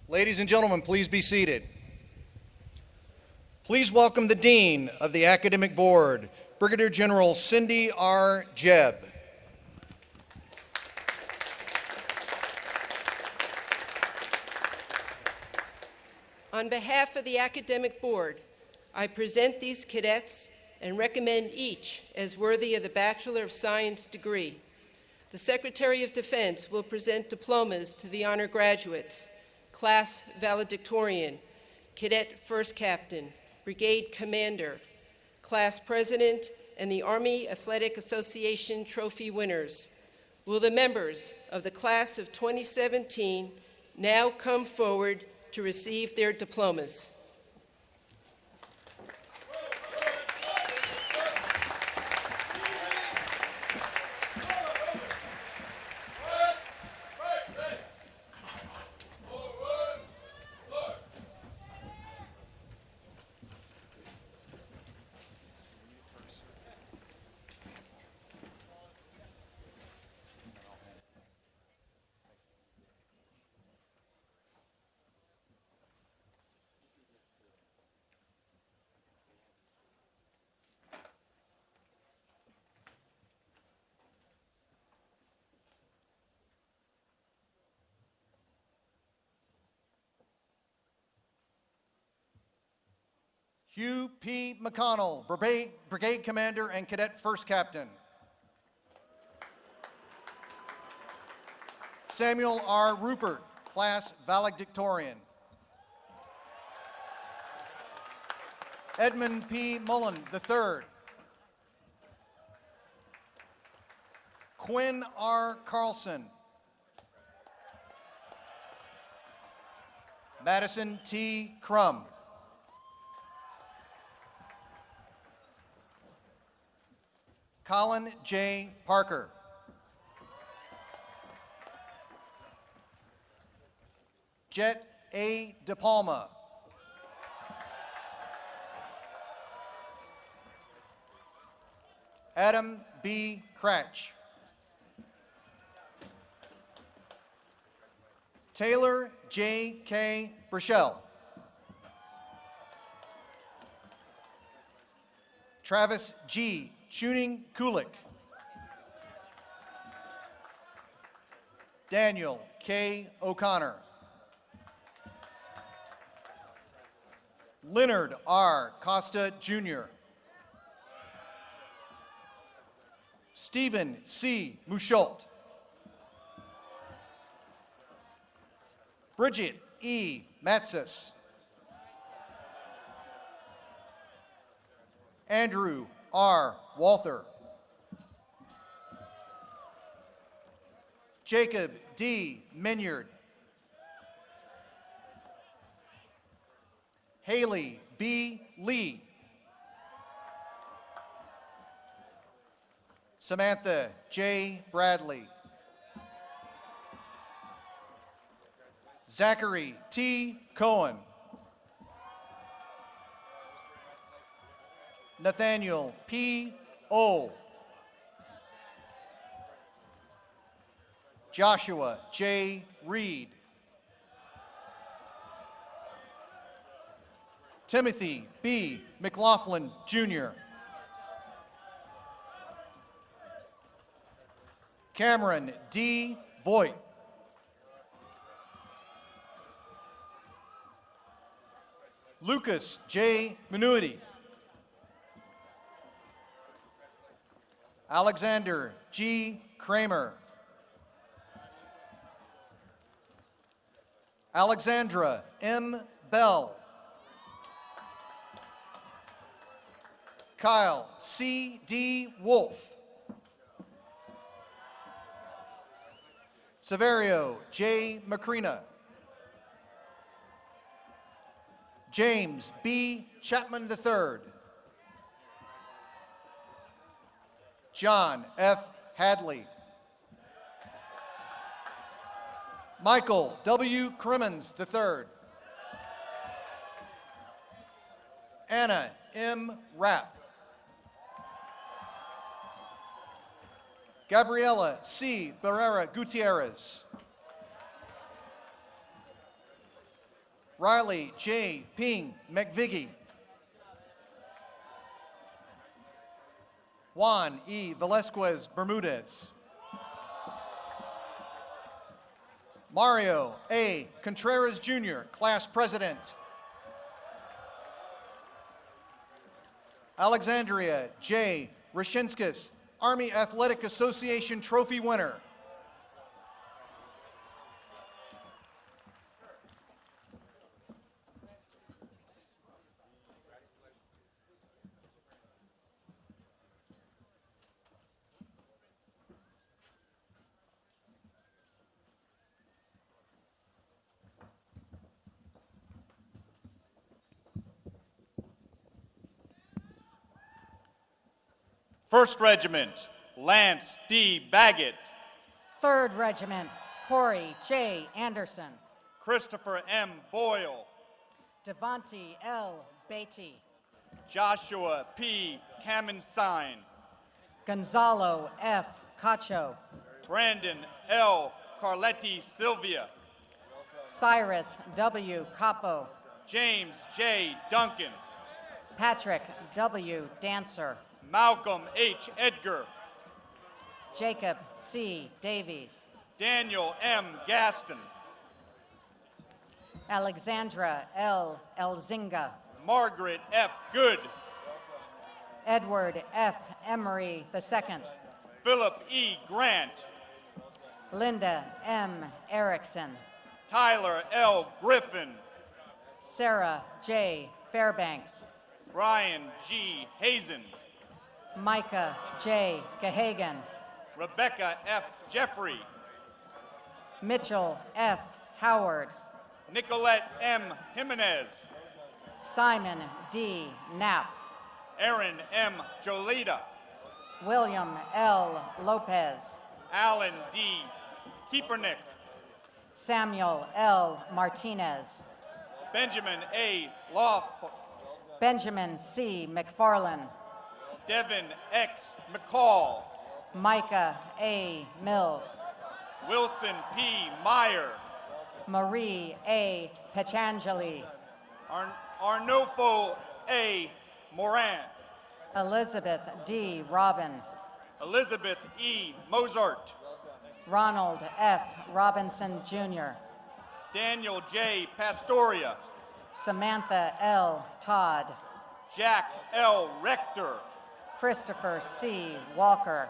Ladies and gentlemen, please be seated. Please welcome the Dean of the Academic Board, Brigadier General Cindy R. Jebb. On behalf of the Academic Board, I present these cadets and recommend each as worthy of the Bachelor of Science degree. The Secretary of Defense will present diplomas to the honor graduates, Class Valedictorian, Cadet First Captain, Brigade Commander, Class President, and the Army Athletic Association trophy winners. Will the members of the Class of 2017 now come forward to receive their diplomas? Hugh P. McConnell, Brigade Commander and Cadet First Captain. Samuel R. Rupert, Class Valedictorian. Edmund P. Mullen III. Quinn R. Carlson. Madison T. Crum. Colin J. Parker. Jet A. DePalma. Adam B. Cratch. Taylor J. K. Burchell. Travis G. Shooting Kulik. Daniel K. O'Connor. Leonard R. Costa Jr. Stephen C. Muschult. Bridget E. Matsis. Andrew R. Walther. Jacob D. Minyard. Haley B. Lee. Samantha J. Bradley. Zachary T. Cohen. Nathaniel P. O. Joshua J. Reed. Timothy B. McLaughlin, Jr. Cameron D. Voigt. Lucas J. Minuity. Alexander G. Kramer. Alexandra M. Bell. Kyle C. D. Wolf. Severio J. Macrina. James B. Chapman III. John F. Hadley. Michael W. Crimmins III. Anna M. Rapp. Gabriela C. Barrera Gutierrez. Riley J. Ping McViggy. Juan E. Velasquez Bermudez. Mario A. Contreras Jr., Class President. Alexandria J. Rashinskis, Army Athletic Association Trophy winner. First Regiment, Lance D. Baggett. 3rd Regiment, Corey J. Anderson. Christopher M. Boyle. Devontae L. Beatty. Joshua P. Kamensign. Gonzalo F. Cacho. Brandon L. Carletti Sylvia. Cyrus W. Capo. James J. Duncan. Patrick W. Dancer. Malcolm H. Edgar. Jacob C. Davies. Daniel M. Gaston. Alexandra L. Elzinga. Margaret F. Good. Edward F. Emery II. Philip E. Grant. Linda M. Erickson. Tyler L. Griffin. Sarah J. Fairbanks. Brian G. Hazen. Micah J. Gahagan. Rebecca F. Jeffrey. Mitchell F. Howard. Nicolette M. Jimenez. Simon D. Knapp. Aaron M. Jolita. William L. Lopez. Alan D. Keepernick. Samuel L. Martinez. Benjamin A. Loff. Benjamin C. McFarland. Devin X. McCall. Micah A. Mills. Wilson P. Meyer. Marie A. Pechangeli. Arnolfo A. Moran. Elizabeth D. Robin. Elizabeth E. Mozart. Ronald F. Robinson Jr. Daniel J. Pastoria. Samantha L. Todd. Jack L. Rector. Christopher C. Walker.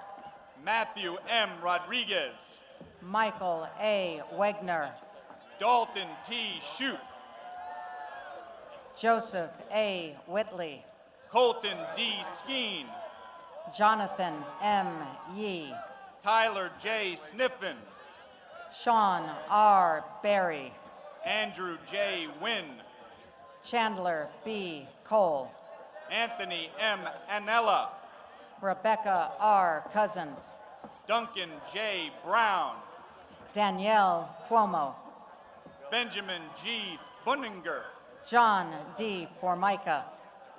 Matthew M. Rodriguez. Michael A. Wegner. Dalton T. Shoup. Joseph A. Whitley. Colton D. Skeen. Jonathan M. Yee. Tyler J. Sniffen. Sean R. Berry. Andrew J. Wynn. Chandler B. Cole. Anthony M. Anella. Rebecca R. Cousins. Duncan J. Brown. Danielle Cuomo. Benjamin G. Bunninger. John D. Formica.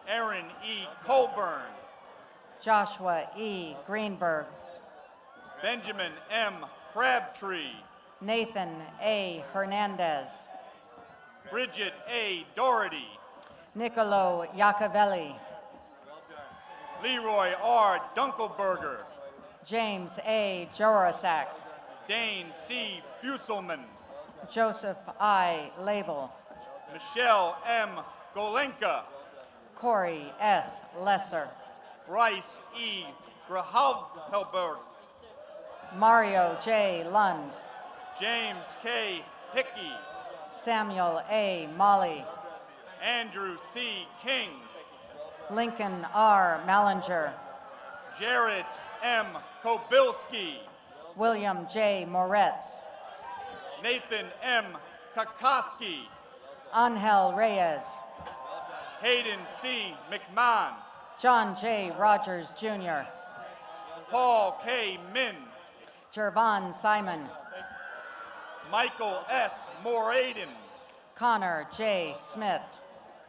Aaron E. Colburn. Joshua E. Greenberg. Benjamin M. Crabtree. Nathan A. Hernandez. Bridget A. Doherty. Nicolo Iacovelli. Leroy R. Dunkelberger. James A. Jorosak. Dane C. Fuselman. Joseph I. Label. Michelle M. Golenka. Corey S. Lesser. Bryce E. Grahalhelberg. Mario J. Lund. James K. Hickey. Samuel A. Molly. Andrew C. King. Lincoln R. Mallinger. Jarrett M. Kobilski. William J. Moretz. Nathan M. Kakoski. Angel Reyes. Hayden C. McMahon. John J. Rogers Jr. Paul K. Min. Jervon Simon. Michael S. Moraden. Connor J. Smith.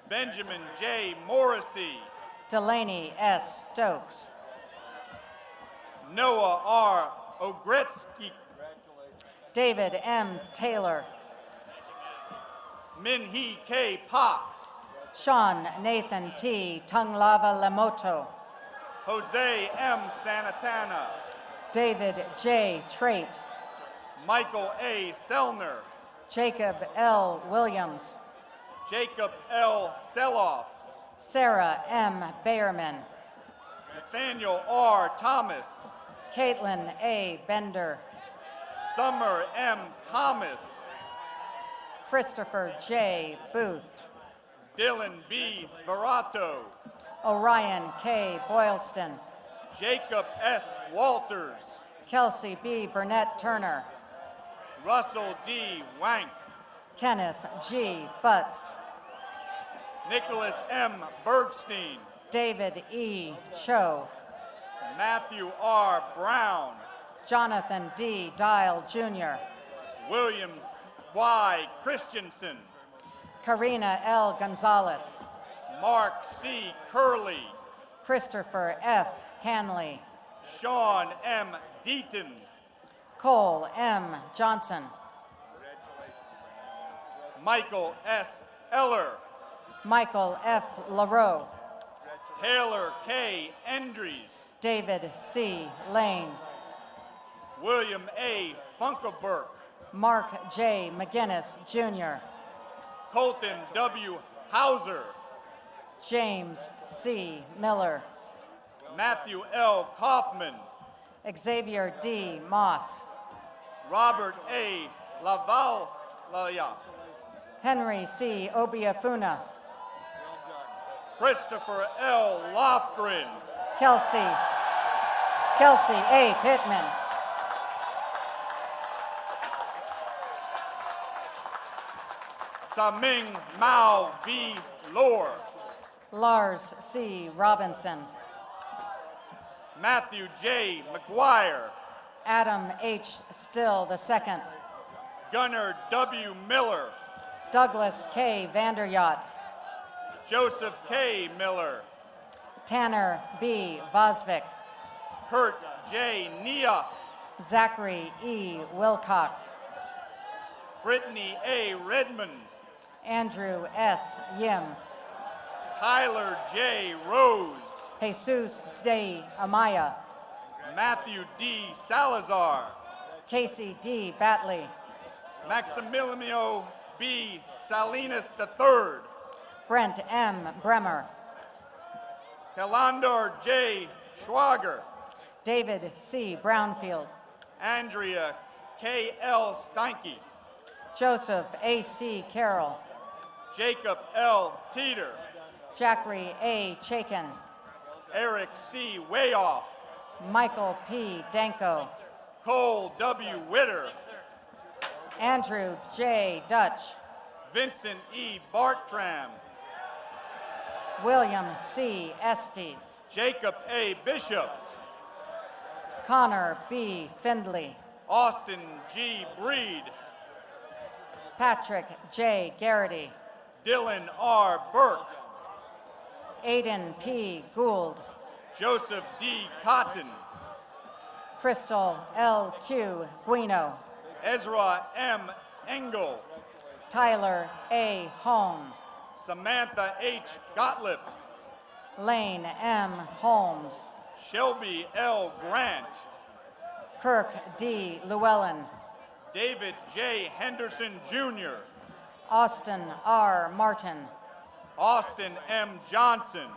Benjamin J. Morrissey. Delaney S. Stokes. Noah R. Ogretsky. David M. Taylor. Min-hee K. Pak. Sean Nathan T. Tunglava Lamoto. Jose M. Sanatana. David J. Trait. Michael A. Selner. Jacob L. Williams. Jacob L. Seloff. Sarah M. Bayerman. Nathaniel R. Thomas. Caitlin A. Bender. Summer M. Thomas. Christopher J. Booth. Dylan B. Verato. Orion K. Boylston. Jacob S. Walters. Kelsey B. Burnett Turner. Russell D. Wank. Kenneth G. Butts. Nicholas M. Bergstein. David E. Cho. Matthew R. Brown. Jonathan D. Dial Jr. Williams Y. Christensen. Karina L. Gonzalez. Mark C. Curley. Christopher F. Hanley. Sean M. Deaton. Cole M. Johnson. Michael S. Eller. Michael F. LaRoe. Taylor K. Endries. David C. Lane. William A. Funkeberg. Mark J. McGinnis, Jr. Colton W. Hauser. James C. Miller. Matthew L. Kaufman. Xavier D. Moss. Robert A. Lavalaya. Henry C. Obiafuna. Christopher L. Lofgren. Kelsey A. Pittman. Saming Mao V. Lohr. Lars C. Robinson. Matthew J. McGuire. Adam H. Still II. Gunnar W. Miller. Douglas K. Vanderyacht. Joseph K. Miller. Tanner B. Vosvik. Kurt J. Nias. Zachary E. Wilcox. Brittany A. Redmond. Andrew S. Yim. Tyler J. Rose. Jesus D. Amaya. Matthew D. Salazar. Casey D. Batley. Maximiliano B. Salinas III. Brent M. Bremer. Kalandar J. Schwager. David C. Brownfield. Andrea K. L. Steinke. Joseph A. C. Carroll. Jacob L. Teeter. Jackery A. Chaikin. Eric C. Wayoff. Michael P. Danko. Cole W. Witter. Andrew J. Dutch. Vincent E. Bartram. William C. Estes. Jacob A. Bishop. Connor B. Findley. Austin G. Breed. Patrick J. Garrity. Dylan R. Burke. Aiden P. Gould. Joseph D. Cotton. Crystal L. Q. Guino. Ezra M. Engel. Tyler A. Home. Samantha H. Gottlieb. Lane M. Holmes. Shelby L. Grant. Kirk D. Llewellyn. David J. Henderson Jr. Austin R. Martin. Austin M. Johnson.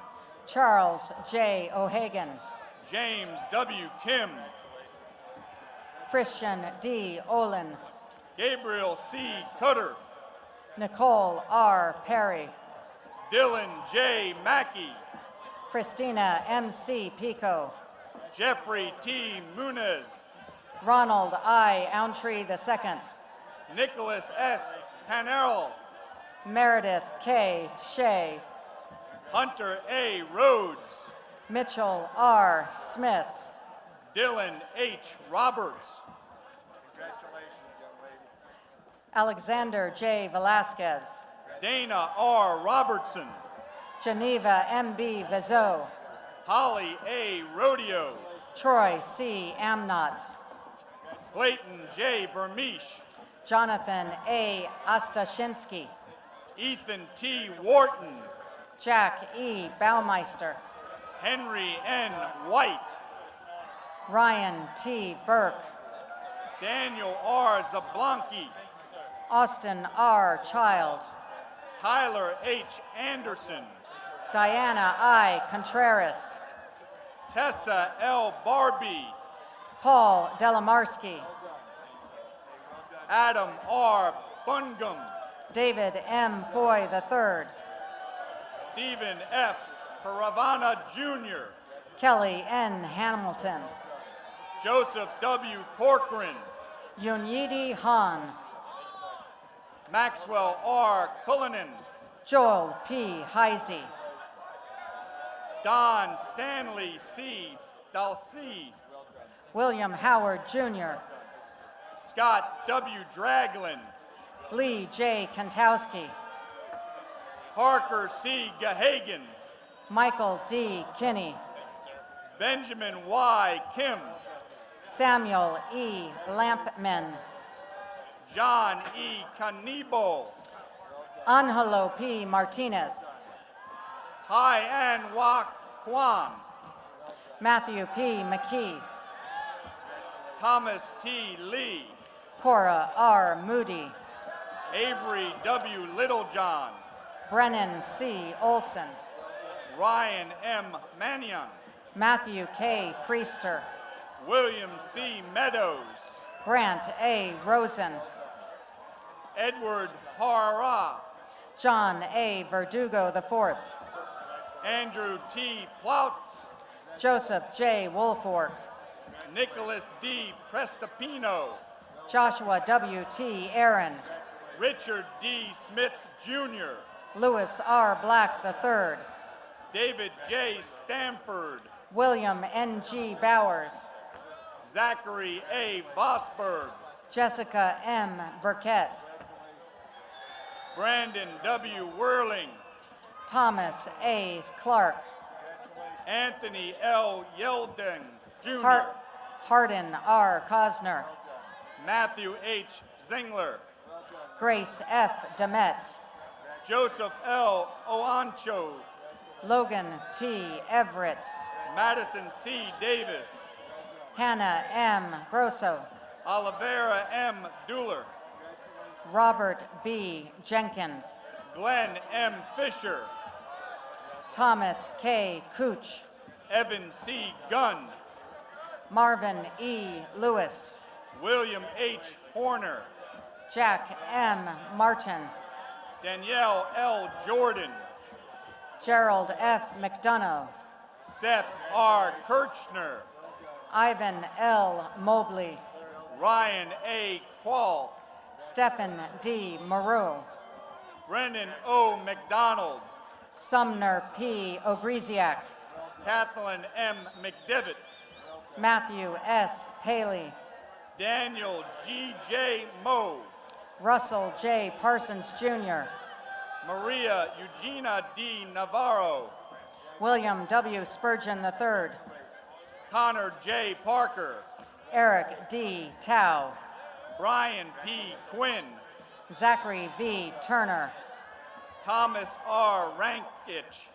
Charles J. O'Hagan. James W. Kim. Christian D. Olin. Gabriel C. Cutter. Nicole R. Perry. Dylan J. Mackey. Christina M.C. Pico. Jeffrey T. Munez. Ronald I. Ountree II. Nicholas S. Panel. Meredith K. Shea. Hunter A. Rhodes. Mitchell R. Smith. Dylan H. Roberts. Alexander J. Velasquez. Dana R. Robertson. Geneva M.B. Vizeau. Holly A. Rodeo. Troy C. Amnott. Clayton J. Vermeesh. Jonathan A. Ostashinsky. Ethan T. Wharton, Jack E. Baumeister, Henry N. White, Ryan T. Burke, Daniel R. Zablonki, Austin R. Child, Tyler H. Anderson, Diana I. Contreras, Tessa L. Barbie, Paul Delamarski, Adam R. Bungum, David M. Foy III, Stephen F. Paravana Jr., Kelly N. Hamilton, Joseph W. Corcoran, Yunyidi Han, Maxwell R. Cullinan, Joel P. Heisey, Don Stanley C. Dalsey, William Howard Jr., Scott W. Draglin, Lee J. Kantowski, Parker C. Gahagan, Michael D. Kinney, Benjamin Y. Kim, Samuel E. Lampman, John E. Canibo, Angelo P. Martinez, Hai An Wah Kwan, Matthew P. McKee, Thomas T. Lee, Cora R. Moody, Avery W. Littlejohn, Brennan C. Olson, Ryan M. Mannion, Matthew K. Priester, William C. Meadows, Grant A. Rosen, Edward Hara, John A. Verdugo IV, Andrew T. Ploutz, Joseph J. Woolfork, Nicholas D. Prestapino, Joshua W. T. Aaron, Richard D. Smith Jr., Louis R. Black III, David J. Stamford, William N. G. Bowers, Zachary A. Vosberg, Jessica M. Burkett, Brandon W. Whirling, Thomas A. Clark, Anthony L. Yeldon Jr., Hardin R. Cosner, Matthew H. Zingler, Grace F. Demet, Joseph L. Oancho, Logan T. Everett, Madison C. Davis, Hannah M. Grosso, Olivera M. Dueller, Robert B. Jenkins, Glenn M. Fisher, Thomas K. Cooch, Evan C. Gunn, Marvin E. Lewis, William H. Horner, Jack M. Martin, Danielle L. Jordan, Gerald F. McDonough, Seth R. Kirchner, Ivan L. Mobley, Ryan A. Quall, Stephen D. Moreau, Brennan O. McDonald, Sumner P. Ogreziak, Kathleen M. McDevitt, Matthew S. Paley, Daniel G. J. Moe, Russell J. Parsons Jr., Maria Eugenia D. Navarro, William W. Spurgeon III, Connor J. Parker, Eric D. Tao, Brian P. Quinn, Zachary V. Turner, Thomas R. Rankich,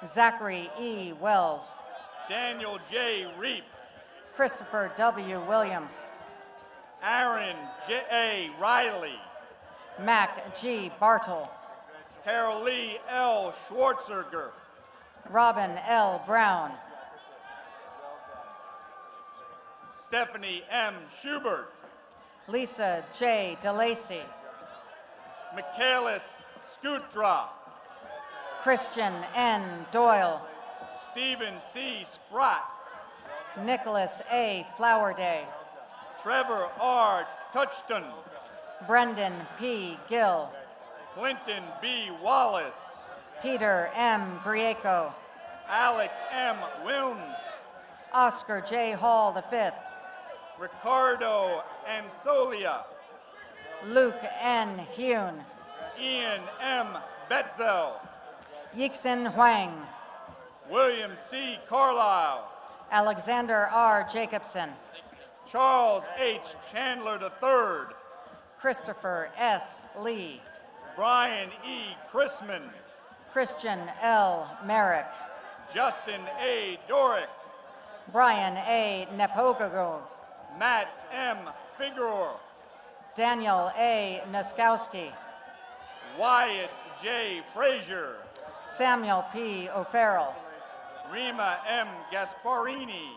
Zachary E. Wells, Daniel J. Reap, Christopher W. Williams, Aaron J. A. Riley, Mac G. Bartle, Carol Lee L. Schwartzerger, Robin L. Brown, Stephanie M. Schubert, Lisa J. DeLacy, Michaelis Skutra, Christian N. Doyle, Stephen C. Spratt, Nicholas A. Flowerday, Trevor R. Touchton, Brendan P. Gill, Clinton B. Wallace, Peter M. Grieco, Alec M. Wilms, Oscar J. Hall V, Ricardo Ansolia, Luke N. Hune, Ian M. Betzel, Yixin Huang, William C. Carlisle, Alexander R. Jacobson, Charles H. Chandler III, Christopher S. Lee, Brian E. Chrisman, Christian L. Merrick, Justin A. Dorick, Brian A. Nepogogo, Matt M. Figueroa, Daniel A. Nuskowski, Wyatt J. Frazier, Samuel P. O'Farrell, Rima M. Gasparini,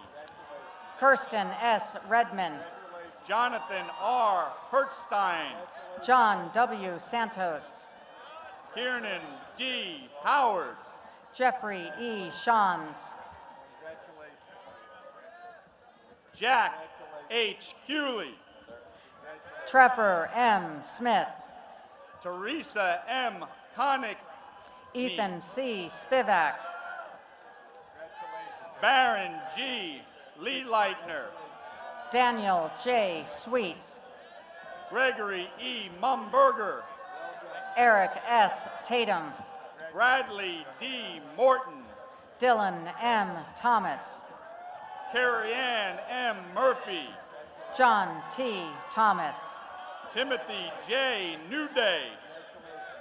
Kirsten S. Redman, Jonathan R. Hertzstein, John W. Santos, Kiernan D. Howard, Jeffrey E. Shans, Jack H. Hewley, Trevor M. Smith, Teresa M. Connick, Ethan C. Spivak, Baron G. Lee Leitner, Daniel J. Sweet, Gregory E. Mumberger, Eric S. Tatum, Bradley D. Morton, Dylan M. Thomas, Carrie Ann M. Murphy, John T. Thomas, Timothy J. Newday,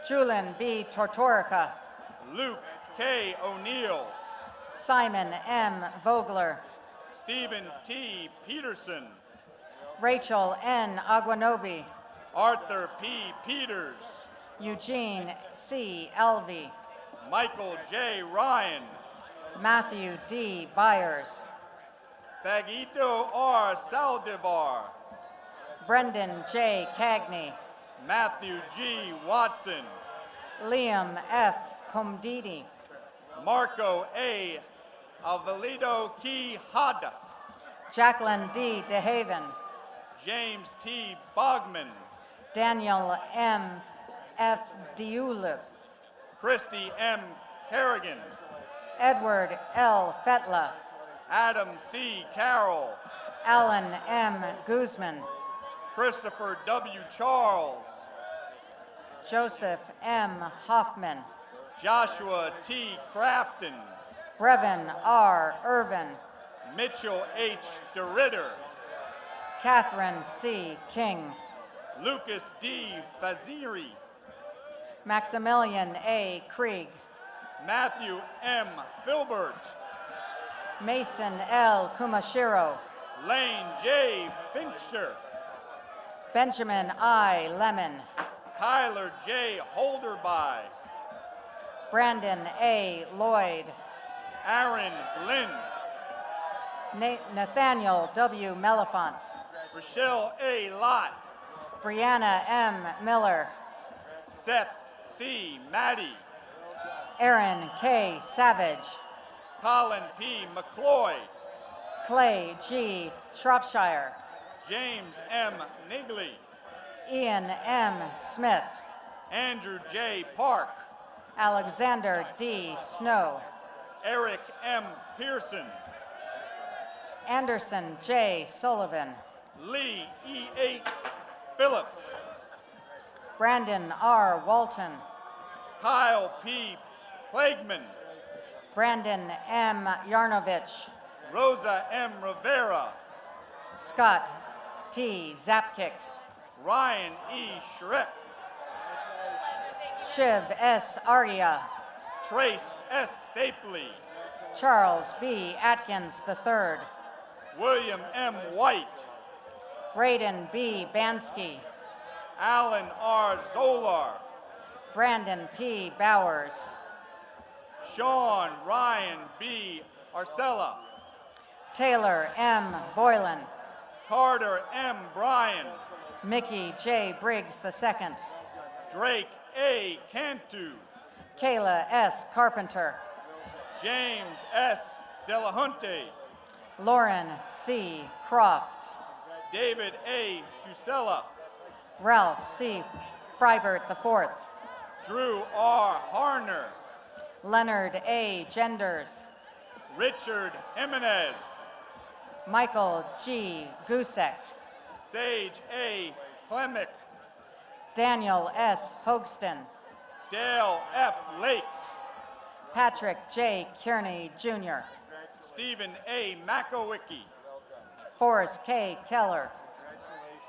Julian B. Tortorica, Luke K. O'Neill, Simon M. Vogler, Stephen T. Peterson, Rachel N. Aguanobi, Arthur P. Peters, Eugene C. Elvey, Michael J. Ryan, Matthew D. Byers, Bagito R. Saldivar, Brendan J. Cagney, Matthew G. Watson, Liam F. Comdidi, Marco A. Avelido Key Hada, Jacqueline D. DeHaven, James T. Bogman, Daniel M. F. Diulis, Christy M. Kerrigan, Edward L. Fetla, Adam C. Carroll, Alan M. Guzman, Christopher W. Charles, Joseph M. Hoffman, Joshua T. Crafton, Brevin R. Irvin, Mitchell H. DeRitter, Catherine C. King, Lucas D. Faziri, Maximilian A. Krieg, Matthew M. Filbert, Mason L. Kumashiro, Lane J. Fincher, Benjamin I. Lemon, Tyler J. Holderby, Brandon A. Lloyd, Aaron Lynn, Nathaniel W. Mellifont, Rochelle A. Lott, Brianna M. Miller, Seth C. Maddie, Aaron K. Savage, Colin P. McCloy, Clay G. Shropshire, James M. Nigley, Ian M. Smith, Andrew J. Park, Alexander D. Snow, Eric M. Pearson, Anderson J. Sullivan, Lee E. A. Phillips, Brandon R. Walton, Kyle P. Plagueman, Brandon M. Yarnovich, Rosa M. Rivera, Scott T. Zapkick, Ryan E. Schreck, Shiv S. Arya, Trace S. Stapley, Charles B. Atkins III, William M. White, Braden B. Bansky, Alan R. Zolar, Brandon P. Bowers, Sean Ryan B. Arcella, Taylor M. Boylan, Carter M. Bryan, Mickey J. Briggs II, Drake A. Cantu, Kayla S. Carpenter, James S. Delahunte, Lauren C. Croft, David A. Fusella, Ralph C. Fribert IV, Drew R. Harner, Leonard A. Genders, Richard Jimenez, Michael G. Gusek, Sage A. Klemick, Daniel S. Hoagston, Dale F. Lakes, Patrick J. Kearney Jr., Stephen A. Makowicki, Forrest K. Keller,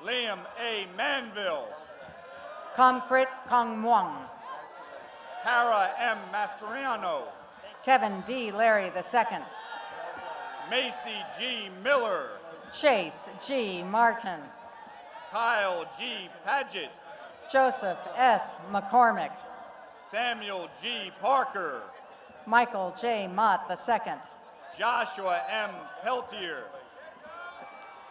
Liam A. Manville, Comcrit Kong Muang. Tara M. Mastroianno, Kevin D. Larry II. Macy G. Miller, Chase G. Martin. Kyle G. Paget, Joseph S. McCormick. Samuel G. Parker, Michael J. Mott II. Joshua M. Peltier,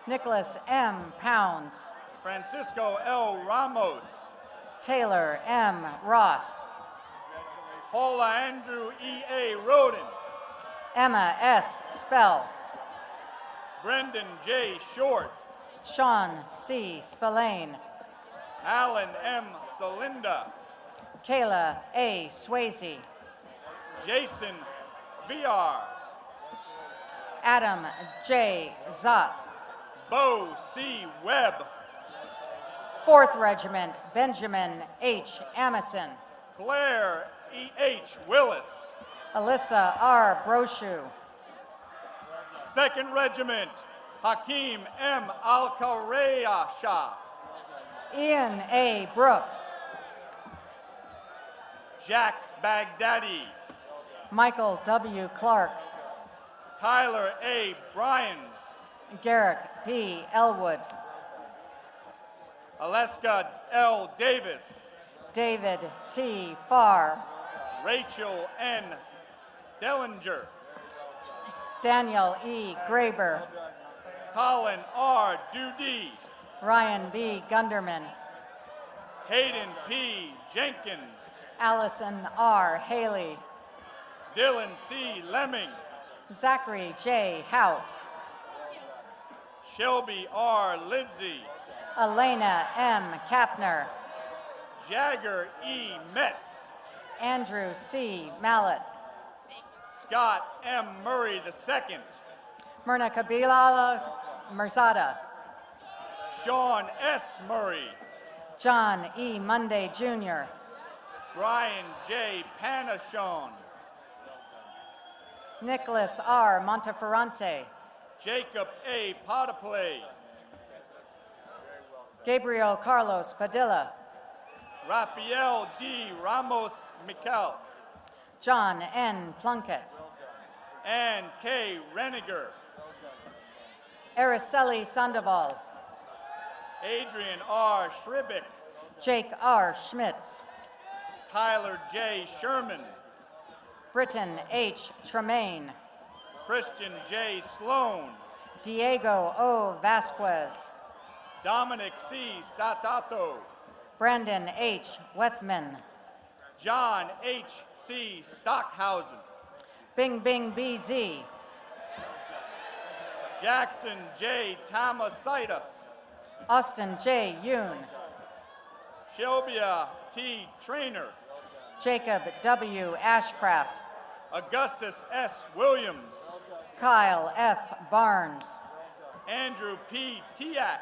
Nicholas M. Pounds. Francisco L. Ramos, Taylor M. Ross. Paula Andrew E. A. Roden, Emma S. Spell. Brendan J. Short, Sean C. Spillane. Alan M. Solinda, Kayla A. Swayze. Jason VR, Adam J. Zott. Bo C. Webb, 4th Regiment Benjamin H. Amison. Claire E. H. Willis, Alyssa R. Brochu. 2nd Regiment Hakeem M. Al-Karayasha, Ian A. Brooks. Jack Baghdadi, Michael W. Clark. Tyler A. Bryans, Garrick P. Elwood. Alaska L. Davis, David T. Farr. Rachel N. Dellinger, Daniel E. Graber. Colin R. Doody, Ryan B. Gunderman. Hayden P. Jenkins, Allison R. Haley. Dylan C. Lemming, Zachary J. Hout. Shelby R. Lindsay, Elena M. Kapner. Jagger E. Metz, Andrew C. Mallet. Scott M. Murray II, Myrna Kabila Merzada. Sean S. Murray, John E. Monday Jr. Brian J. Panachon, Nicholas R. Monteferrante. Jacob A. Potaplay, Gabriel Carlos Padilla. Rafael D. Ramos Mikel, John N. Plunkett. Ann K. Reniger, Araceli Sandoval. Adrian R. Schribick, Jake R. Schmitz. Tyler J. Sherman, Britton H. Tremaine. Christian J. Sloan, Diego O. Vasquez. Dominic C. Satato, Brandon H. Wethman. John H. C. Stockhausen, Bing Bing BZ. Jackson J. Tamasitis, Austin J. Yoon. Shelbia T. Trainer, Jacob W. Ashcraft. Augustus S. Williams, Kyle F. Barnes. Andrew P. Tiak,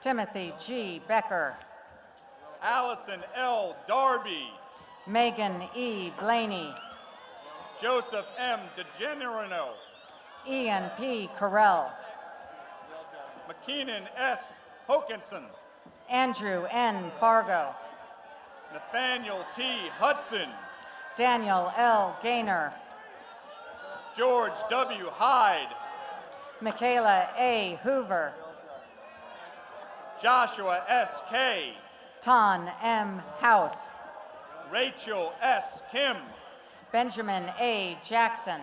Timothy G. Becker. Allison L. Darby, Megan E. Blaney. Joseph M. DeGenerino, Ian P. Carell. McKeenan S. Hokinson, Andrew N. Fargo. Nathaniel T. Hudson, Daniel L. Gaynor. George W. Hyde, Michaela A. Hoover. Joshua S. K, Ton M. House. Rachel S. Kim, Benjamin A. Jackson.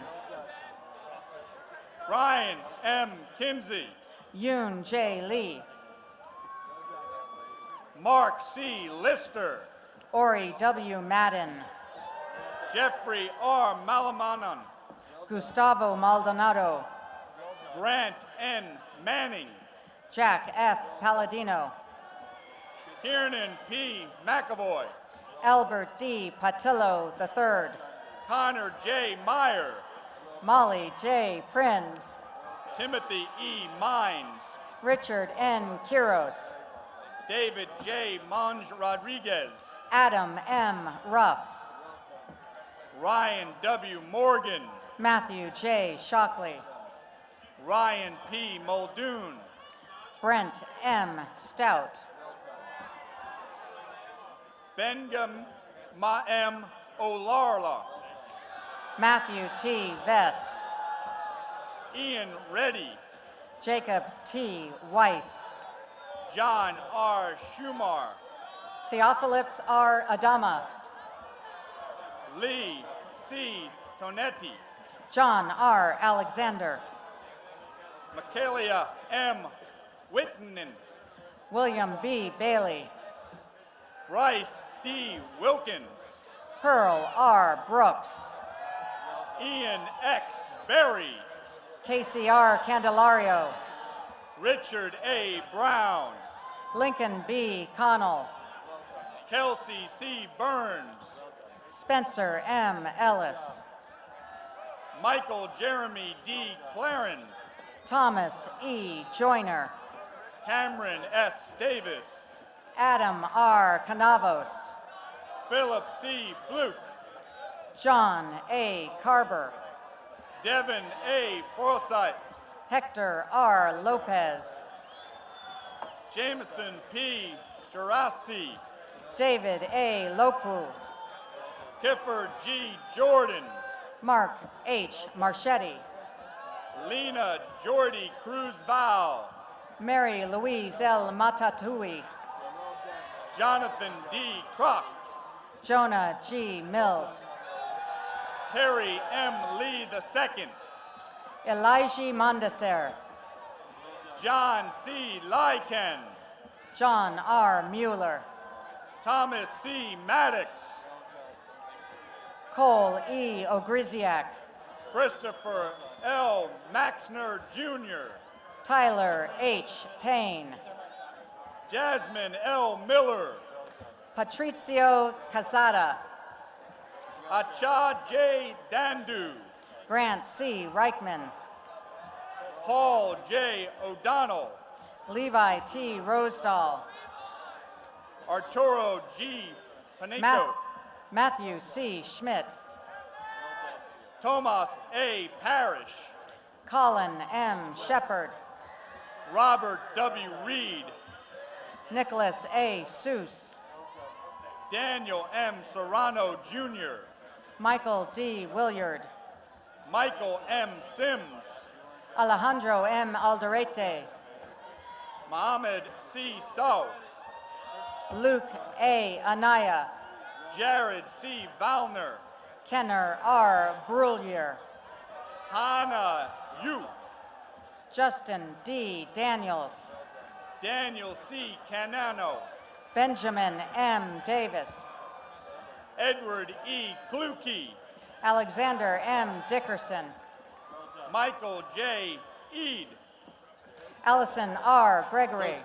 Brian M. Kinsey, Yoon J. Lee. Mark C. Lister, Ori W. Madden. Jeffrey R. Malamanon, Gustavo Maldonado. Grant N. Manning, Jack F. Palladino. Kiernan P. McAvoy, Albert D. Patillo III. Connor J. Meyer, Molly J. Prinz. Timothy E. Mines, Richard N. Quiros. David J. Monge Rodriguez, Adam M. Ruff. Ryan W. Morgan, Matthew J. Shockley. Ryan P. Muldoon, Brent M. Stout. Bengum Ma'em Olarla. Matthew T. Vest. Ian Reddy. Jacob T. Weiss. John R. Schumar. Theophilus R. Adama. Lee C. Tonetti. John R. Alexander. Michaelia M. Wittenen. William B. Bailey. Bryce D. Wilkins. Pearl R. Brooks. Ian X. Berry. Casey R. Candelario. Richard A. Brown. Lincoln B. Connell. Kelsey C. Burns. Spencer M. Ellis. Michael Jeremy D. Claren. Thomas E. Joyner. Cameron S. Davis. Adam R. Canavos. Philip C. Fluke. John A. Carver. Devin A. Forsyth. Hector R. Lopez. Jameson P. Gerasi. David A. Lopu. Clifford G. Jordan. Mark H. Marchetti. Lena Jordy Cruz Val. Mary Louise L. Matatui. Jonathan D. Kroc. Jonah G. Mills. Terry M. Lee II. Elijah Mondeser. John C. Lycan. John R. Mueller. Thomas C. Maddox. Cole E. Ogriziak. Christopher L. Maxner Jr. Tyler H. Payne. Jasmine L. Miller. Patricio Casada. Acha J. Dandu. Grant C. Reichman. Paul J. O'Donnell. Levi T. Rosedal. Arturo G. Paneco. Matthew C. Schmidt. Tomas A. Parrish. Colin M. Shepard. Robert W. Reed. Nicholas A. Seuss. Daniel M. Serrano Jr. Michael D. Williard. Michael M. Sims. Alejandro M. Alderete. Mohammed C. So. Luke A. Anaya. Jared C. Valner. Kenner R. Brullier. Hannah Yu. Justin D. Daniels. Daniel C. Canano. Benjamin M. Davis. Edward E. Kluke. Alexander M. Dickerson. Michael J. Eid. Allison R. Gregory.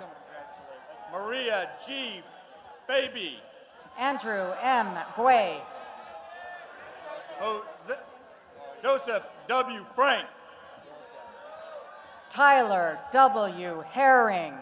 Maria G. Faby. Andrew M. Guay. Joseph W. Frank. Tyler W. Herring.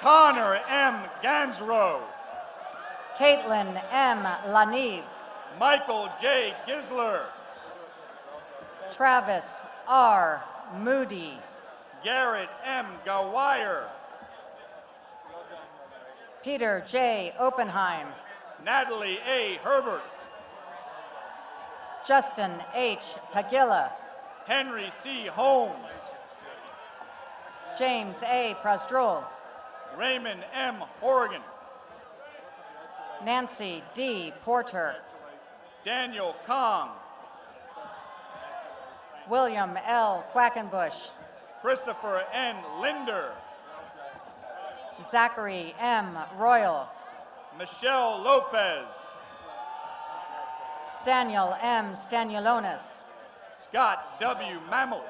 Connor M. Gansrow. Caitlin M. Lanive. Michael J. Gisler. Travis R. Moody. Garrett M. Gawire. Peter J. Oppenheim. Natalie A. Herbert. Justin H. Pagilla. Henry C. Holmes. James A. Prostrol. Raymond M. Horgan. Nancy D. Porter. Daniel Kong. William L. Quackenbush. Christopher N. Linder. Zachary M. Royal. Michelle Lopez. Staniel M. Stanulonis. Scott W. Mammal.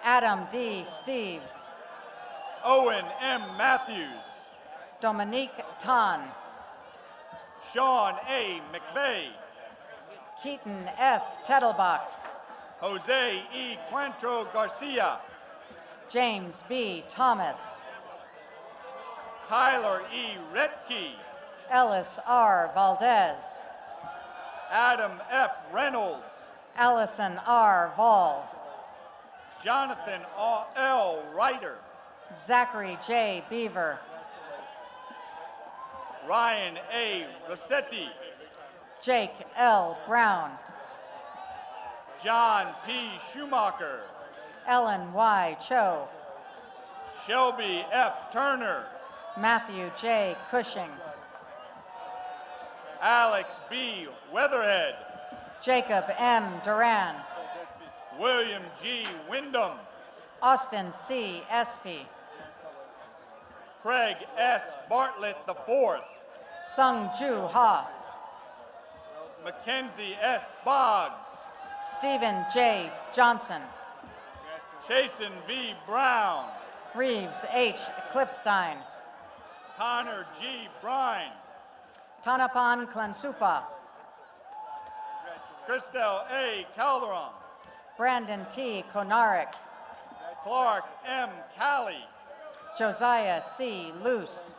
Adam D. Steves. Owen M. Matthews. Dominique Tan. Sean A. McVeigh. Keaton F. Tettelbach. Jose E. Cuantro Garcia, James B. Thomas, Tyler E. Retke, Ellis R. Valdez, Adam F. Reynolds, Allison R. Vall, Jonathan L. Ryder, Zachary J. Beaver, Ryan A. Rossetti, Jake L. Brown, John P. Schumacher, Ellen Y. Cho, Shelby F. Turner, Matthew J. Cushing, Alex B. Weatherhead, Jacob M. Duran, William G. Wyndham, Austin C. Espy, Craig S. Bartlett IV, Sung Ju Ha, Mackenzie S. Boggs, Stephen J. Johnson, Chasen V. Brown, Reeves H. Clipstein, Connor G. Brine, Tanapan Klansupa, Christel A. Calderon, Brandon T. Konarik, Clark M. Callie, Josiah C. Luce,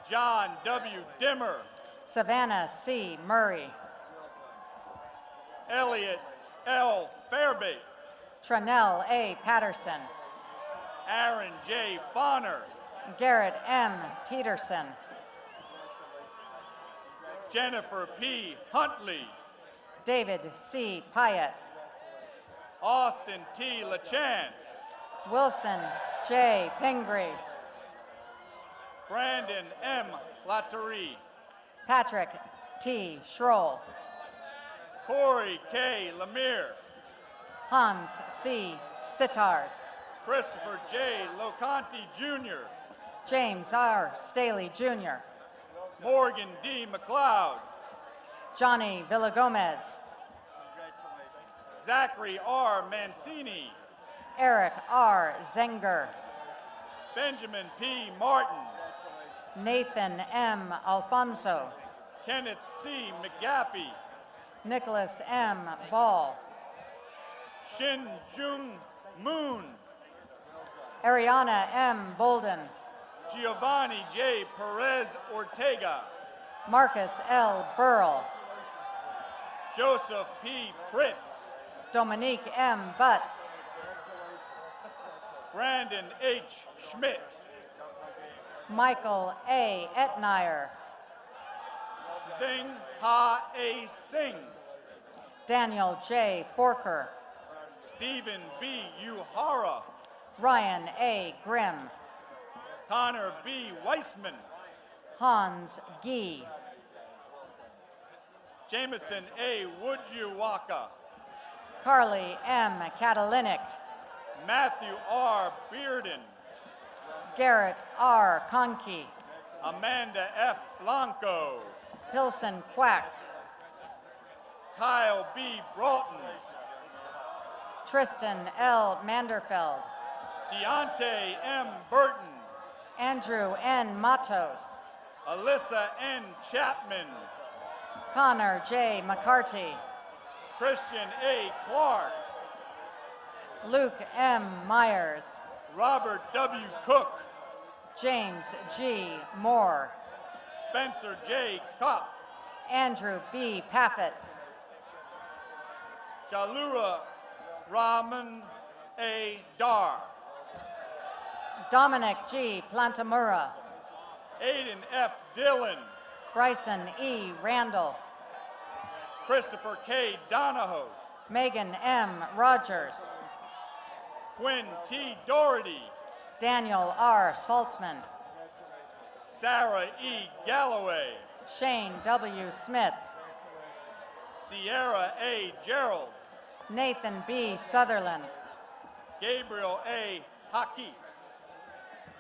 John W. Dimmer, Savannah C. Murray, Elliot L. Fairbait, Tranell A. Patterson, Aaron J. Bonner, Garrett M. Peterson, Jennifer P. Huntley, David C. Pyatt, Austin T. LaChance, Wilson J. Pingree, Brandon M. Latterie, Patrick T. Schroll, Corey K. Lemire, Hans C. Sitars, Christopher J. Locanti Jr., James R. Staley Jr., Morgan D. McLeod, Johnny Villagomez, Zachary R. Mancini, Eric R. Zenger, Benjamin P. Martin, Nathan M. Alfonso, Kenneth C. McGaffey, Nicholas M. Ball, Shin Jung Moon, Ariana M. Bolden, Giovanni J. Perez Ortega, Marcus L. Burl, Joseph P. Pritz, Dominique M. Butts, Brandon H. Schmidt, Michael A. Etnier, Ding Ha A. Singh, Daniel J. Forker, Stephen B. Uhara, Ryan A. Grimm, Connor B. Weissman, Hans Gee, Jameson A. Woodjuwaka, Carly M. Katalinic, Matthew R. Bearden, Garrett R. Conkey, Amanda F. Blanco, Pilson Quack, Kyle B. Broughton, Tristan L. Manderfeld, Deontay M. Burton, Andrew N. Matos, Alyssa N. Chapman, Connor J. McCarty, Christian A. Clark, Luke M. Myers, Robert W. Cook, James G. Moore, Spencer J. Kopp, Andrew B. Paffett, Jalura Rahman A. Dar, Dominic G. Plantamura, Aiden F. Dillon, Bryson E. Randall, Christopher K. Donahoe, Megan M. Rogers, Quinn T. Doherty, Daniel R. Saltzman, Sarah E. Galloway, Shane W. Smith, Sierra A. Gerald, Nathan B. Sutherland, Gabriel A. Haki,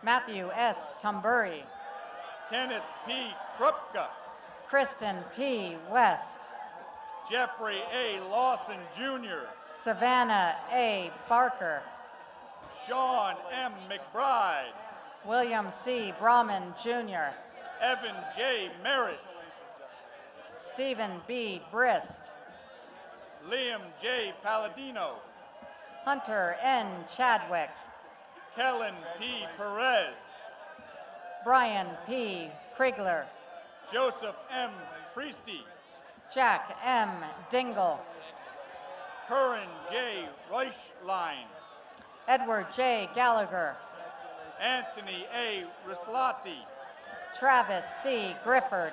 Matthew S. Tumburi, Kenneth P. Krupka, Kristen P. West, Jeffrey A. Lawson Jr., Savannah A. Barker, Sean M. McBride, William C. Brahman Jr., Evan J. Merritt, Stephen B. Brist, Liam J. Palladino, Hunter N. Chadwick, Kellen P. Perez, Brian P. Krigler, Joseph M. Priesty, Jack M. Dingle, Curran J. Reichlein, Edward J. Gallagher, Anthony A. Rislati, Travis C. Grifford,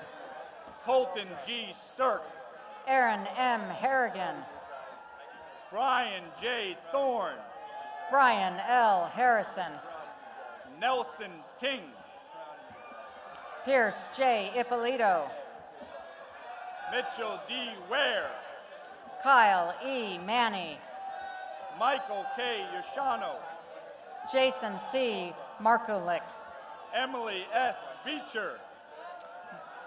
Colton G. Stirk, Aaron M. Harrigan, Brian J. Thorne, Brian L. Harrison, Nelson Ting, Pierce J. Ippolito, Mitchell D. Ware, Kyle E. Manny, Michael K. Yashano, Jason C. Markulik, Emily S. Beecher,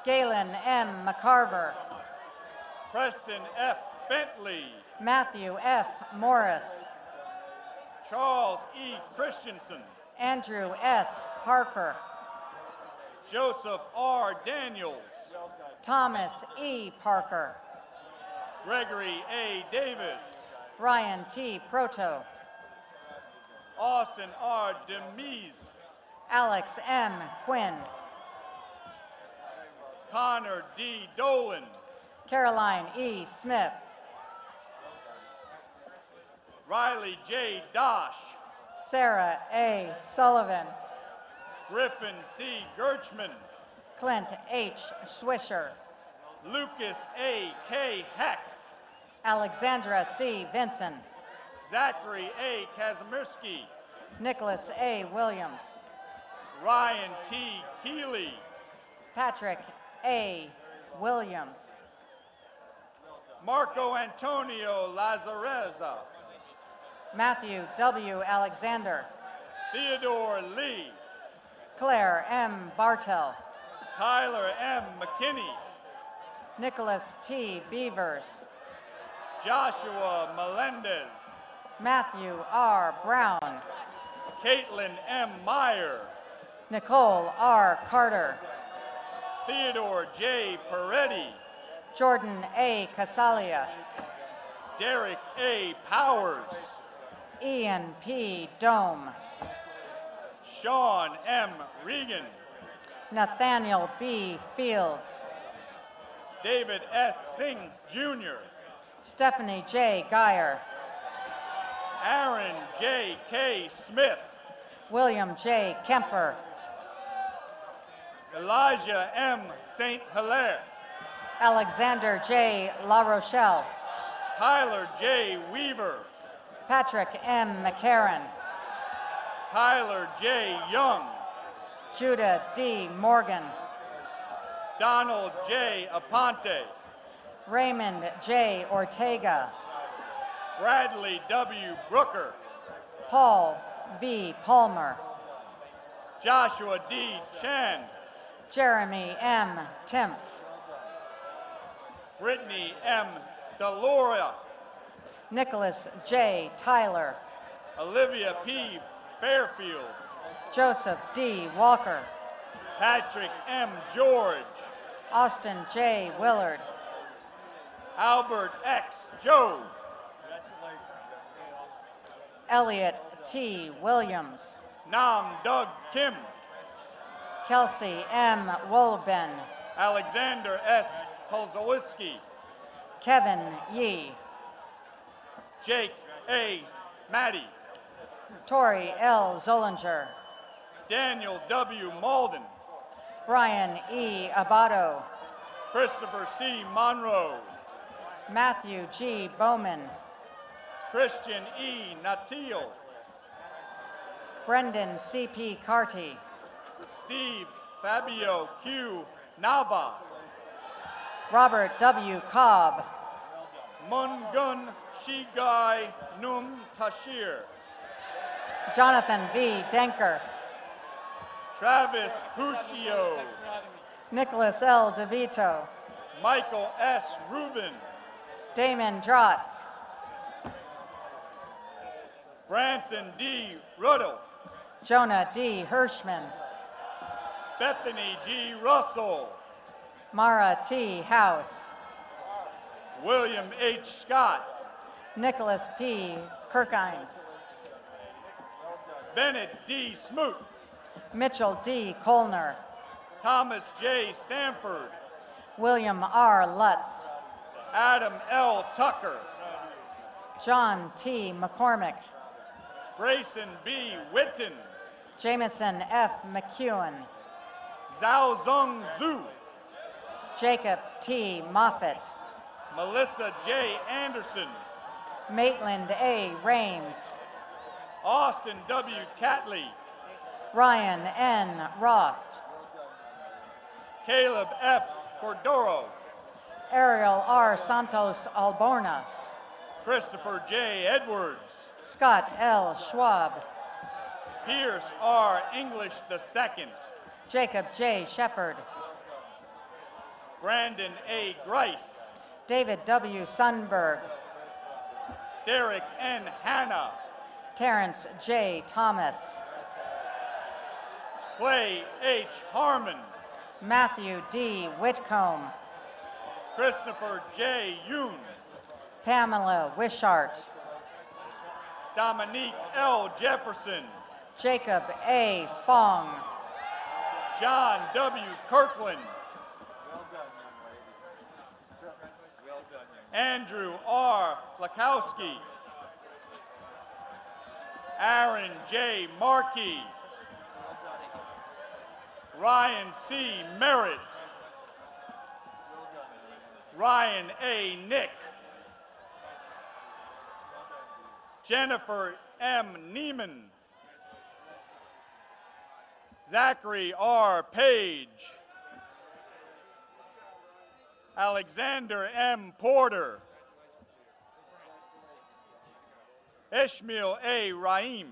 Galen M. McCarver, Preston F. Bentley, Matthew F. Morris, Charles E. Christensen, Andrew S. Parker, Joseph R. Daniels, Thomas E. Parker, Gregory A. Davis, Ryan T. Proto, Austin R. Demise, Alex M. Quinn, Connor D. Dolan, Caroline E. Smith, Riley J. Dosh, Sarah A. Sullivan, Griffin C. Gerchman, Clint H. Swisher, Lucas A. K. Heck, Alexandra C. Vinson, Zachary A. Kazimirski, Nicholas A. Williams, Ryan T. Keeley, Patrick A. Williams, Marco Antonio Lazareza, Matthew W. Alexander, Theodore Lee, Claire M. Bartel, Tyler M. McKinney, Nicholas T. Beavers, Joshua Melendez, Matthew R. Brown, Caitlin M. Meyer, Nicole R. Carter, Theodore J. Peretti, Jordan A. Casalia, Derek A. Powers, Ian P. Dome, Sean M. Regan, Nathaniel B. Fields, David S. Singh Jr., Stephanie J. Geyer, Aaron J. K. Smith, William J. Kemper, Elijah M. St. Hilaire, Alexander J. La Rochelle, Tyler J. Weaver, Patrick M. McCarran, Tyler J. Young, Judah D. Morgan, Donald J. Aponte, Raymond J. Ortega, Bradley W. Brooker, Paul V. Palmer, Joshua D. Chan, Jeremy M. Timpf, Brittany M. Deloria, Nicholas J. Tyler, Olivia P. Fairfield, Joseph D. Walker, Patrick M. George, Austin J. Willard, Albert X. Joe, Elliot T. Williams, Nam Doug Kim, Kelsey M. Wolben, Alexander S. Holzowski, Kevin Yee, Jake A. Matty, Tori L. Zollinger, Daniel W. Malden, Brian E. Abato, Christopher C. Monroe, Matthew G. Bowman, Christian E. Natil, Brendan C.P. Carty, Steve Fabio Q. Nava, Robert W. Cobb, Mungun Shigai Num Tashir, Jonathan V. Denker, Travis Puccio, Nicholas L. DeVito, Michael S. Rubin, Damon Drott, Branson D. Ruddle, Jonah D. Hirschman, Bethany G. Russell, Mara T. House, William H. Scott, Nicholas P. Kirkines, Bennett D. Smoot, Mitchell D. Kolner, Thomas J. Stanford, William R. Lutz, Adam L. Tucker, John T. McCormick, Grayson B. Whitten, Jameson F. McEwen, Zhao Zong Zhu, Jacob T. Moffett, Melissa J. Anderson, Maitland A. Rames, Austin W. Catley, Ryan N. Roth, Caleb F. Cordero, Ariel R. Santos Alborna, Christopher J. Edwards, Scott L. Schwab, Pierce R. English II, Jacob J. Shepard, Brandon A. Grice, David W. Sundberg, Derek N. Hanna, Terrence J. Thomas, Clay H. Harmon, Matthew D. Whitcomb, Christopher J. Yoon, Pamela Wishart, Dominique L. Jefferson, Jacob A. Fong, John W. Kirkland, Andrew R. Lakowski, Aaron J. Markey, Ryan C. Merritt, Ryan A. Nick, Jennifer M. Neiman, Zachary R. Page, Alexander M. Porter, Ishmael A. Raim,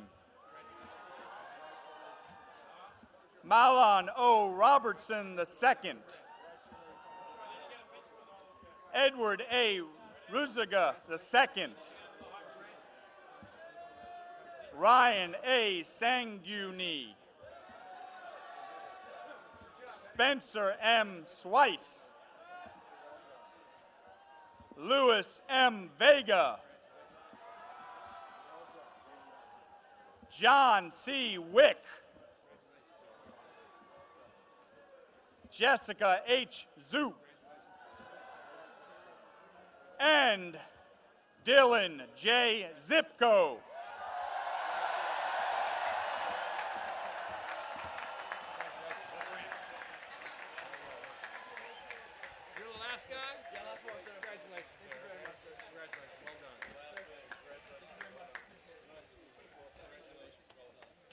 Malan O. Robertson II, Edward A. Ruziga II, Ryan A. Sanguni, Spencer M. Swice, Louis M. Vega, John C. Wick, Jessica H. Zoop, and Dylan J. Zipko. You're the last guy? Yeah, last one. Congratulations. Thank you very much, sir. Congratulations. Well done. Thank you very much. Congratulations. Well done.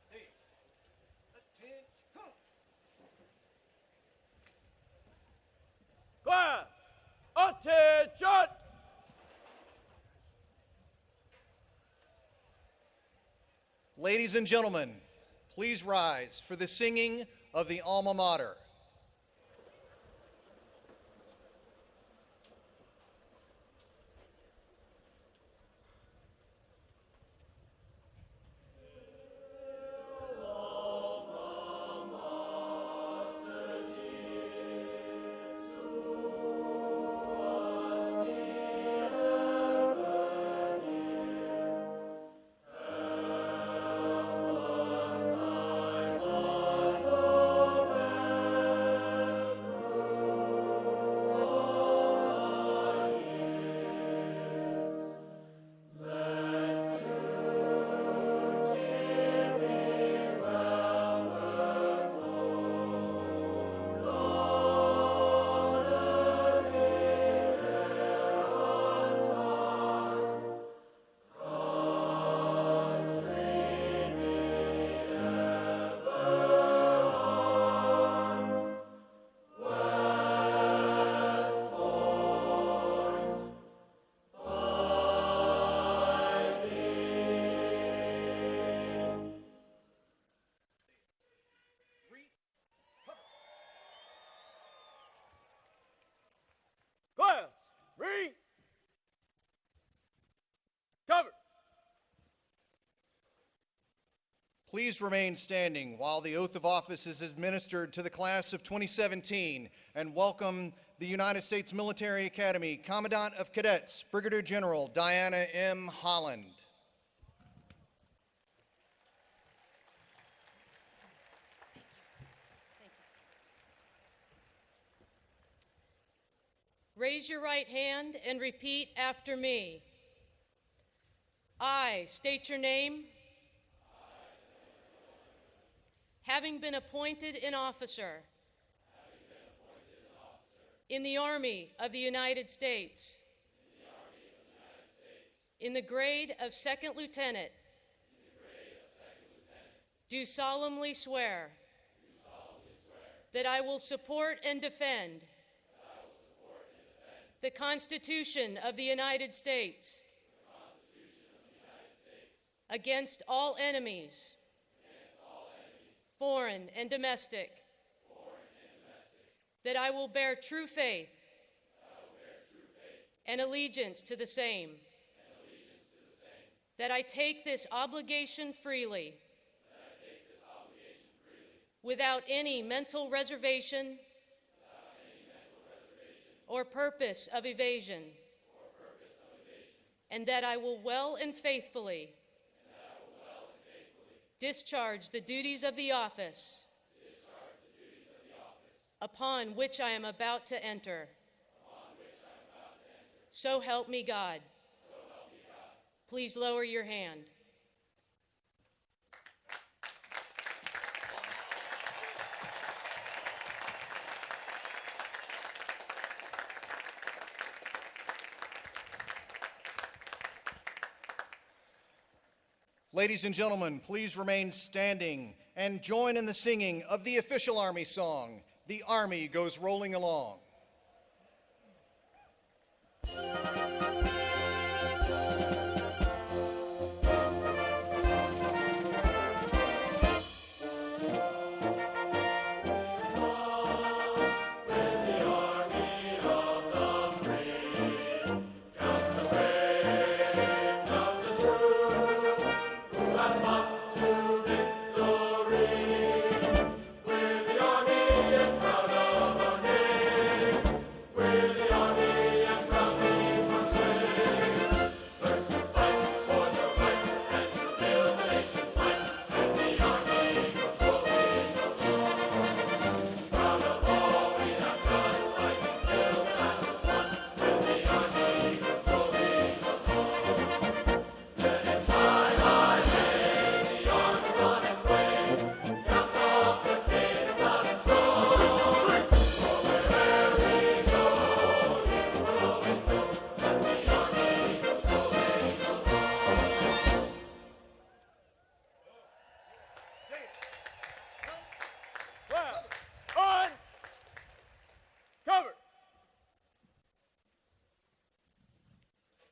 Please, attention. Class, attention! Ladies and gentlemen, please rise for the singing of the alma mater. Please remain standing while the oath of office is administered to the class of 2017 and welcome the United States Military Academy Commandant of Cadets, Brigadier General Diana M. Holland. Raise your right hand and repeat after me. I state your name. Having been appointed an officer in the Army of the United States in the grade of Second Lieutenant, do solemnly swear that I will support and defend the Constitution of the United States against all enemies, foreign and domestic, that I will bear true faith and allegiance to the same, that I take this obligation freely without any mental reservation or purpose of evasion, and that I will well and faithfully discharge the duties of the office upon which I am about to enter. So help me God. Please lower your hand. Ladies and gentlemen, please remain standing and join in the singing of the official Army song, "The Army Goes Rolling Along."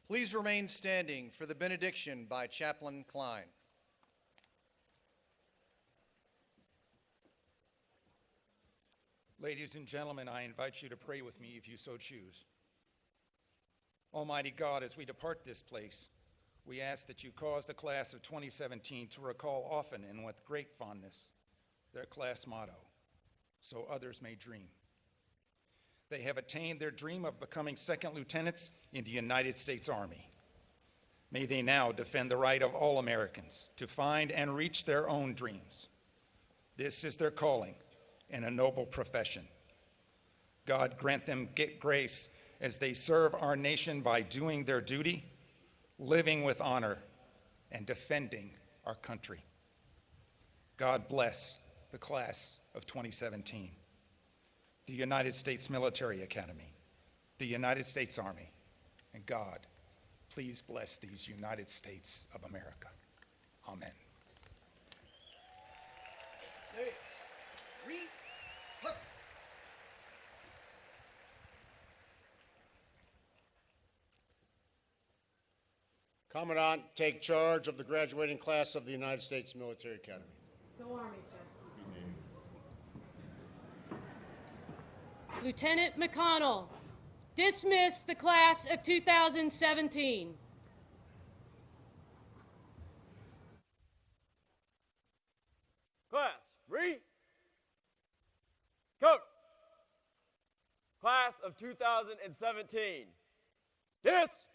Please remain standing for the benediction by Chaplain Klein. Ladies and gentlemen, I invite you to pray with me if you so choose. Almighty God, as we depart this place, we ask that you cause the class of 2017 to recall often and with great fondness their class motto, "So others may dream." They have attained their dream of becoming second lieutenants in the United States Army. May they now defend the right of all Americans to find and reach their own dreams. This is their calling and a noble profession. God grant them grace as they serve our nation by doing their duty, living with honor, and defending our country. God bless the class of 2017. The United States Military Academy, the United States Army, and God, please bless these United States of America. Amen. Commandant, take charge of the graduating class of the United States Military Academy. Go Army, sir. Lieutenant McConnell, dismiss the class of 2017. class of 2017. Dismissed!